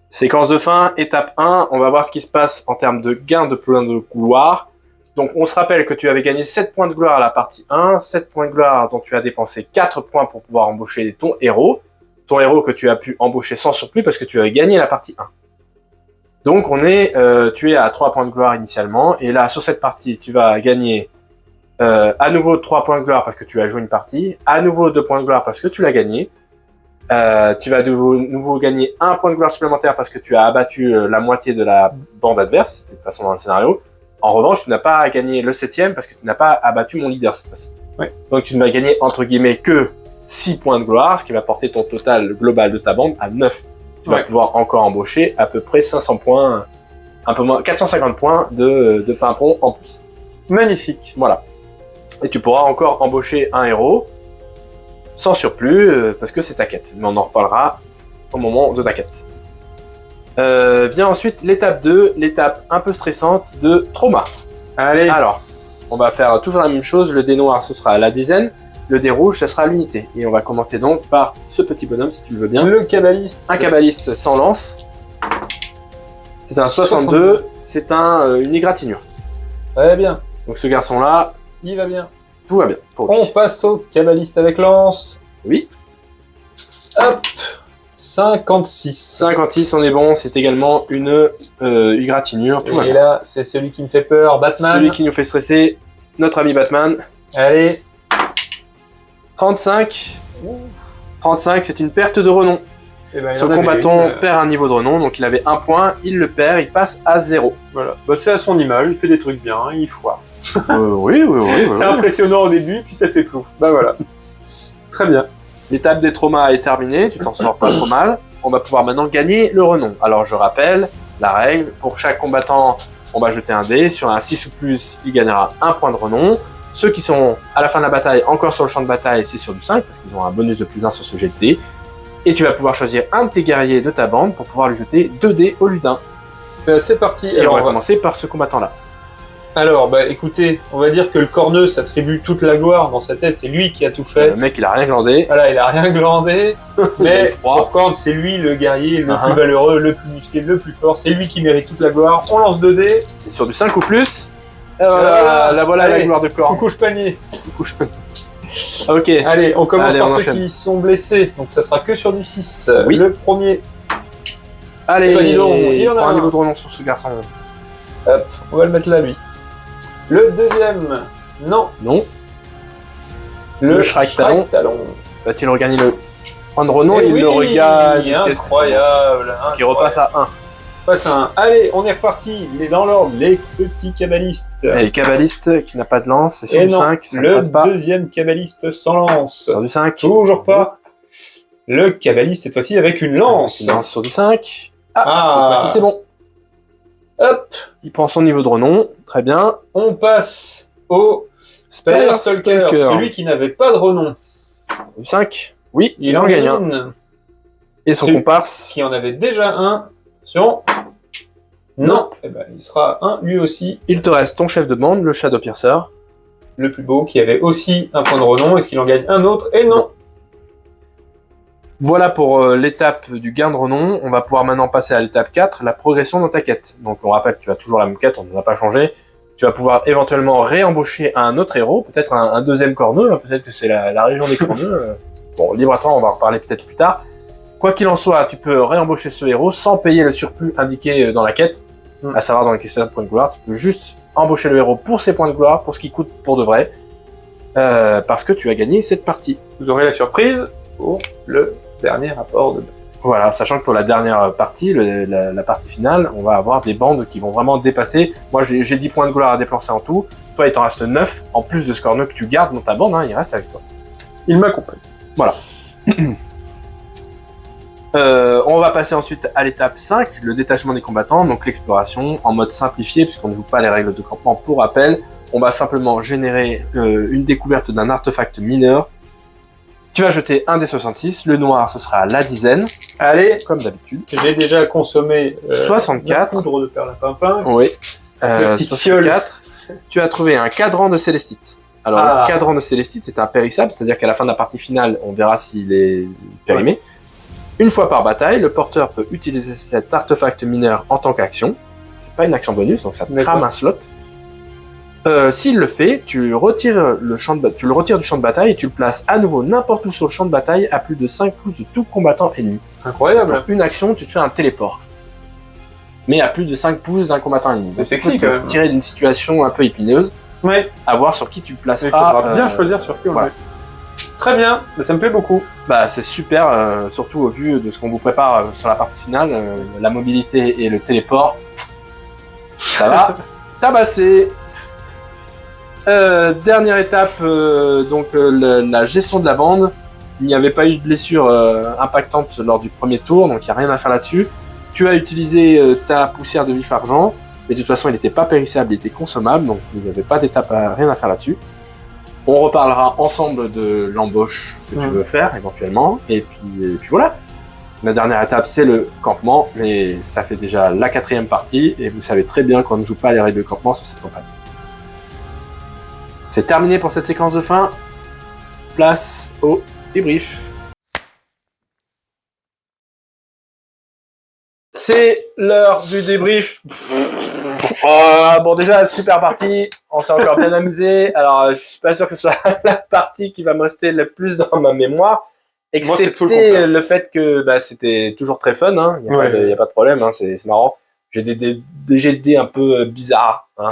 Séquence de fin, étape 1, on va voir ce qui se passe en termes de gain de points de gloire. Donc on se rappelle que tu avais gagné 7 points de gloire à la partie 1, 7 points de gloire dont tu as dépensé 4 points pour pouvoir embaucher ton héros. Ton héros que tu as pu embaucher sans surplus parce que tu avais gagné la partie 1. Donc tu es à 3 points de gloire initialement, et là sur cette partie tu vas gagner à nouveau 3 points de gloire parce que tu as joué une partie, à nouveau 2 points de gloire parce que tu l'as gagné. Tu vas de nouveau gagner 1 point de gloire supplémentaire parce que tu as abattu la moitié de la bande adverse, c'était de toute façon dans le scénario. En revanche, tu n'as pas gagné le 7ème parce que tu n'as pas abattu mon leader cette fois-ci. Ouais. Donc tu ne vas gagner entre guillemets que 6 points de gloire, ce qui va porter ton total global de ta bande à 9. Tu vas pouvoir encore embaucher à peu près 500 points, un peu moins, 450 points de pimpon en plus. Magnifique. Voilà. Et tu pourras encore embaucher un héros sans surplus, parce que c'est ta quête. Mais on en reparlera au moment de ta quête. Vient ensuite l'étape 2, l'étape un peu stressante de trauma. Allez. Alors, on va faire toujours la même chose. Le dé noir, ce sera à la dizaine. Le dé rouge, ce sera à l'unité. Et on va commencer donc par ce petit bonhomme, si tu le veux bien. Le kabbaliste. Un kabbaliste sans lance. C'est un 62. C'est une égratignure. Très bien. Donc ce garçon-là, Il va bien. tout va bien pour lui. On passe au kabbaliste avec lance. Oui. Hop. 56. 56, on est bon. C'est également une égratignure. Tout va Et bien. là, c'est celui qui me fait peur, Batman. Celui qui nous fait stresser, notre ami Batman. Allez. 35. 35, c'est une perte de renom. Eh ben, il Ce en avait combattant une, perd un niveau de renom, donc il avait 1 point, il le perd, il passe à 0. Voilà. Bah, c'est à son image, il fait des trucs bien, il foire. Oui. C'est impressionnant au début, puis ça fait plouf. Bah voilà. Très bien. L'étape des traumas est terminée, tu t'en sors pas trop mal. On va pouvoir maintenant gagner le renom. Alors je rappelle la règle, pour chaque combattant, on va jeter un dé, sur un 6 ou plus, il gagnera 1 point de renom. Ceux qui sont à la fin de la bataille, encore sur le champ de bataille, c'est sur du 5, parce qu'ils ont un bonus de plus 1 sur ce jet de dés. Et tu vas pouvoir choisir un de tes guerriers de ta bande pour pouvoir lui jeter 2 dés au lieu d'un. C'est parti. Et Alors, on va commencer par ce combattant-là. Alors, bah écoutez, on va dire que le corneux s'attribue toute la gloire dans sa tête, c'est lui qui a tout fait. Le mec, il a rien glandé. Voilà, il a rien glandé, mais est froid. pour Korn, c'est lui le guerrier le Uh-huh. plus valeureux, le plus musclé, le plus fort, c'est lui qui mérite toute la gloire. On lance 2 dés, C'est sur du 5 ou plus. Et voilà, la voilà la Allez. gloire de Korn. coucouche panier. Ok. Allez, on commence Allez, par on ceux enchaîne. qui sont blessés, donc ça sera que sur du 6. Oui. Le premier, Allez, Bah, dis donc, il y en a prends un un. niveau de renom sur ce garçon. hop, on va le mettre là, lui. Le deuxième, non. Non. Le Shrike Talon. Va-t-il regagner le point de renom? Eh Il oui, le regagne. Qu'est-ce que c'est incroyable. bon. Qui repasse à 1. Passe à 1. Allez, on est reparti. Il est dans l'ordre, les petits kabbalistes. Et kabbaliste qui n'a pas de lance, c'est sur Et du non, 5, ça ne le passe pas. deuxième kabbaliste sans lance. Sur du 5. Toujours pas. Le kabbaliste, cette fois-ci, avec une lance. Il lance sur du 5. Ah. Cette fois-ci c'est bon. Hop, Il prend son niveau de renom. Très bien. on passe au Spear Stalker, celui qui n'avait pas de renom. Du 5. Oui, Il il en gagne un. une, Et son Celui- comparse. qui en avait déjà un. Attention. Non. Eh ben, il sera un, lui aussi, Il te reste ton chef de bande, le Shadow Piercer. le plus beau, qui avait aussi un point de renom. Est-ce qu'il en gagne un autre? Et non. Non. Voilà pour l'étape du gain de renom. On va pouvoir maintenant passer à l'étape 4, la progression dans ta quête. Donc on rappelle que tu as toujours la même quête, on ne va pas changer. Tu vas pouvoir éventuellement réembaucher un autre héros, peut-être un deuxième corneux, hein, peut-être que c'est la région des corneux. Bon, libre à toi, on va en reparler peut-être plus tard. Quoi qu'il en soit, tu peux réembaucher ce héros sans payer le surplus indiqué dans la quête, à savoir dans les questionnaires de points de gloire. Tu peux juste embaucher le héros pour ses points de gloire, pour ce qui coûte pour de vrai, parce que tu as gagné cette partie. Vous aurez la surprise pour le dernier rapport de... Voilà, sachant que pour la dernière partie, la partie finale, on va avoir des bandes qui vont vraiment dépasser. Moi, j'ai 10 points de gloire à dépenser en tout. Toi, il t'en reste 9, en plus de ce corneux que tu gardes dans ta bande, hein, il reste avec toi. Il m'accompagne. Voilà. On va passer ensuite à l'étape 5, le détachement des combattants, donc l'exploration en mode simplifié, puisqu'on ne joue pas les règles de campement pour rappel. On va simplement générer une découverte d'un artefact mineur. Tu vas jeter un des 66, le noir ce sera la dizaine. Allez, comme d'habitude. j'ai déjà consommé 64. la poudre de perlimpinpin. Oui. Le petit fiole. 64. Tu as trouvé un cadran de célestite. Alors, le cadran de célestite, c'est un périssable, c'est-à-dire qu'à la fin de la partie finale, on verra s'il est périmé. Une fois par bataille, le porteur peut utiliser cet artefact mineur en tant qu'action. C'est pas une action bonus, donc ça te crame un slot. S'il le fait, tu le retires du champ de bataille et tu le places à nouveau n'importe où sur le champ de bataille à plus de 5 pouces de tout combattant ennemi. Incroyable. Donc, une action, tu te fais un téléport. Mais à plus de 5 pouces d'un combattant ennemi. C'est sexy quand même. Tiré d'une situation un peu épineuse, Ouais. à voir sur qui tu le Il placeras. faudra bien choisir sur qui on voilà. le met. Très bien, ça me plaît beaucoup. Bah, c'est super, surtout au vu de ce qu'on vous prépare sur la partie finale, la mobilité et le téléport. Ça va tabasser. Dernière étape, la gestion de la bande. Il n'y avait pas eu de blessure impactante lors du premier tour, donc il n'y a rien à faire là-dessus. Tu as utilisé ta poussière de vif argent, mais de toute façon il n'était pas périssable, il était consommable, donc il n'y avait pas d'étape, rien à faire là-dessus. On reparlera ensemble de l'embauche que tu veux faire éventuellement, et puis voilà. La dernière étape c'est le campement, mais ça fait déjà la 4e partie, et vous savez très bien qu'on ne joue pas les règles de campement sur cette campagne. C'est terminé pour cette séquence de fin. Place au débrief. C'est l'heure du débrief. Bon, déjà, super partie. On s'est encore bien amusé. Alors, je suis pas sûr que ce soit la partie qui va me rester le plus dans ma mémoire. Excepté le fait que c'était toujours très fun. Hein. Il n'y a pas de problème. Hein. C'est marrant. J'ai des jets de dés un peu bizarres. Hein.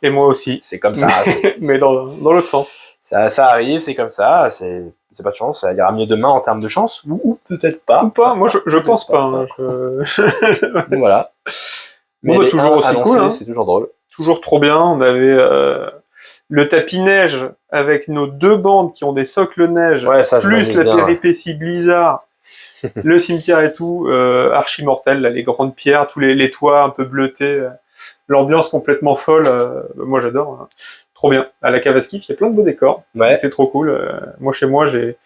Et moi aussi. C'est comme ça. Mais dans l'autre sens. Ça arrive, c'est comme ça. C'est pas de chance. Ça ira mieux demain en termes de chance. Ou peut-être pas. Ou pas. Moi, je pense pas. Hein. Donc, voilà. Mais bon, toujours aussi cool. Hein. C'est toujours drôle. Toujours trop bien. On avait le tapis neige avec nos 2 bandes qui ont des socles neige, plus la péripétie blizzard. Le cimetière et tout, archi mortel, là, les grandes pierres, tous les toits un peu bleutés, l'ambiance complètement folle, moi j'adore, hein. Trop bien. À la cave à skiff, il y a plein de beaux décors, c'est trop cool. Moi chez moi j'ai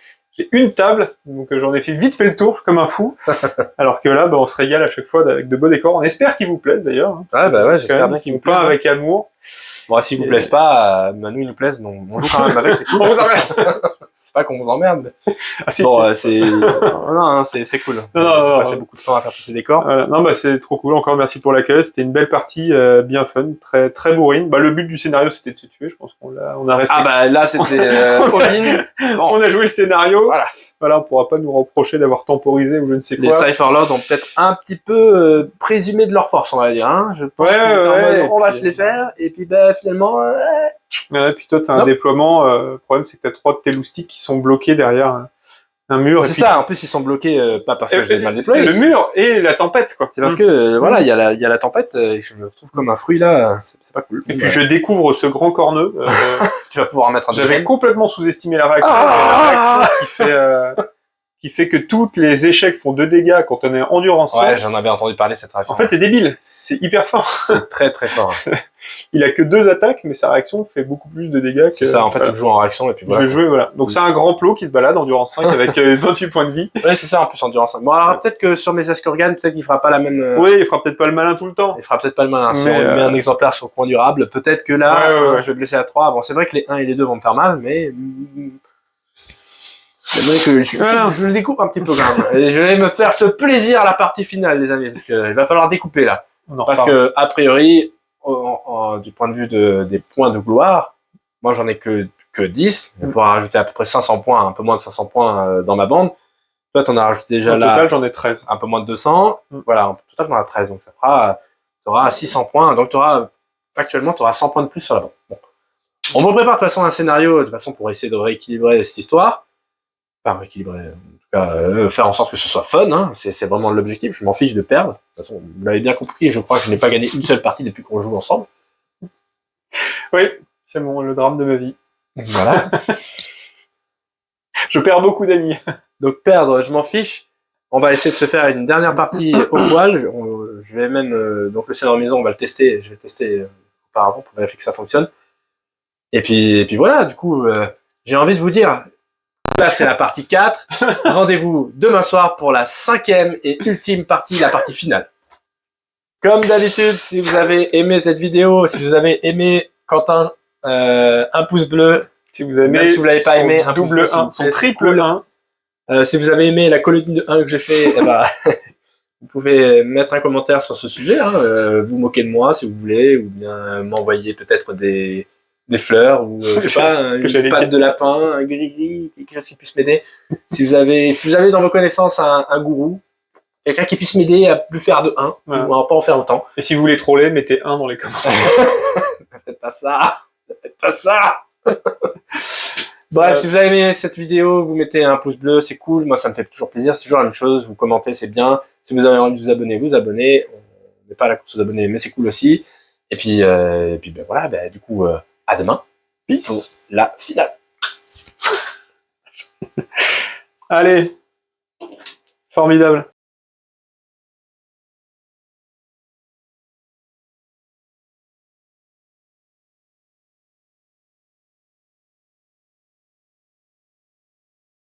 une table, donc j'en ai vite fait le tour comme un fou, alors que là on se régale à chaque fois avec de beaux décors. On espère qu'ils vous plaisent d'ailleurs. Hein. J'espère bien qu'ils vous plaisent. Pas avec amour. Bon, s'ils vous plaisent pas, nous ils nous plaisent, donc on joue quand même avec, c'est cool. On vous emmerde. C'est pas qu'on vous emmerde. Ah, si, bon, c'est cool. J'ai passé beaucoup de temps à faire tous ces décors. Non, c'est trop cool. Encore merci pour l'accueil. C'était une belle partie, bien fun, très très bourrine. Le but du scénario c'était de se tuer. Je pense qu'on a respecté. Là c'était all-in. Bon. On a joué le scénario. Voilà, on pourra pas nous reprocher d'avoir temporisé ou je ne sais quoi. Les Cypherlords ont peut-être un petit peu présumé de leur force, on va dire. Hein. Je pense on va se les faire. Et puis finalement. Puis toi, t'as un déploiement. Le problème, c'est que t'as 3 de tes loustiques qui sont bloqués derrière un mur. C'est ça. En plus, ils sont bloqués pas parce que j'ai mal déployé. Le mur et la tempête, quoi. C'est parce que il y a la tempête. Et je me retrouve comme un fruit là. C'est pas cool. Et puis je découvre ce grand corneux. Tu vas pouvoir mettre un. J'avais complètement sous-estimé la réaction. La réaction qui fait que tous les échecs font 2 dégâts quand on est endurance 5. Ouais, j'en avais entendu parler cette réaction. En fait, c'est débile. C'est hyper fort. C'est très très fort. Il a que 2 attaques, mais sa réaction fait beaucoup plus de dégâts. C'est ça, en fait, tu joues en réaction et puis voilà. Je vais jouer, voilà. Donc c'est un grand plot qui se balade, endurance 5, avec 28 points de vie. Ouais, c'est ça, en plus, endurance 5. Bon, alors peut-être que sur mes Eskurgan, peut-être qu'il fera pas la même... Oui, il fera peut-être pas le malin tout le temps. Il fera peut-être pas le malin. Si on lui met un exemplaire sur coin durable, peut-être que là, je vais blesser à 3. Bon, c'est vrai que les 1 et les 2 vont me faire mal, mais... C'est vrai que je le découpe un petit peu quand même. Et je vais me faire ce plaisir à la partie finale, les amis, parce qu'il va falloir découper là. Parce que, a priori, du point de vue des points de gloire, moi j'en ai que 10. Je vais pouvoir rajouter à peu près 500 points, un peu moins de 500 points dans ma bande. Toi, t'en as rajouté déjà là. Au total, j'en ai 13. Un peu moins de 200. Voilà, en total, j'en ai 13. Donc ça fera, t'auras 600 points. Donc actuellement, t'auras 100 points de plus sur la bande. Bon. On vous prépare de toute façon un scénario, de toute façon, pour essayer de rééquilibrer cette histoire. Enfin, rééquilibrer, en tout cas, faire en sorte que ce soit fun, hein. C'est vraiment l'objectif, je m'en fiche de perdre. De toute façon, vous l'avez bien compris, je crois que je n'ai pas gagné une seule partie depuis qu'on joue ensemble. Oui, c'est le drame de ma vie. Voilà. Je perds beaucoup d'amis. Donc perdre, je m'en fiche. On va essayer de se faire une dernière partie au poil. Je vais même, donc le scénario maison, on va le tester, je vais le tester auparavant pour vérifier que ça fonctionne. Et puis voilà, du coup, j'ai envie de vous dire, là, c'est la partie 4. Rendez-vous demain soir pour la 5e et ultime partie, la partie finale. Comme d'habitude, si vous avez aimé cette vidéo, si vous avez aimé Quentin, un pouce bleu. Si vous avez Même si vous l'avez pas aimé, un double pouce bleu, 1, son triple 1. Si vous avez aimé la colonie de 1 que j'ai fait, eh ben, vous pouvez mettre un commentaire sur ce sujet, hein, vous moquer de moi si vous voulez, ou bien m'envoyer peut-être des fleurs, ou je sais pas, une patte de lapin, un gris-gris, quelque chose qui puisse m'aider. Si vous avez dans vos connaissances un gourou, quelqu'un qui puisse m'aider à plus faire de 1, Voilà. ou à pas en faire autant. Et si vous voulez troller, mettez 1 dans les commentaires. Faites pas ça. Faites pas ça. Bref, si vous avez aimé cette vidéo, vous mettez un pouce bleu, c'est cool. Moi, ça me fait toujours plaisir. C'est toujours la même chose. Vous commentez, c'est bien. Si vous avez envie de vous abonner, vous abonnez. On n'est pas à la course aux abonnés, mais c'est cool aussi. Et puis ben voilà, ben, du coup, à demain. Pour la finale. Allez, formidable.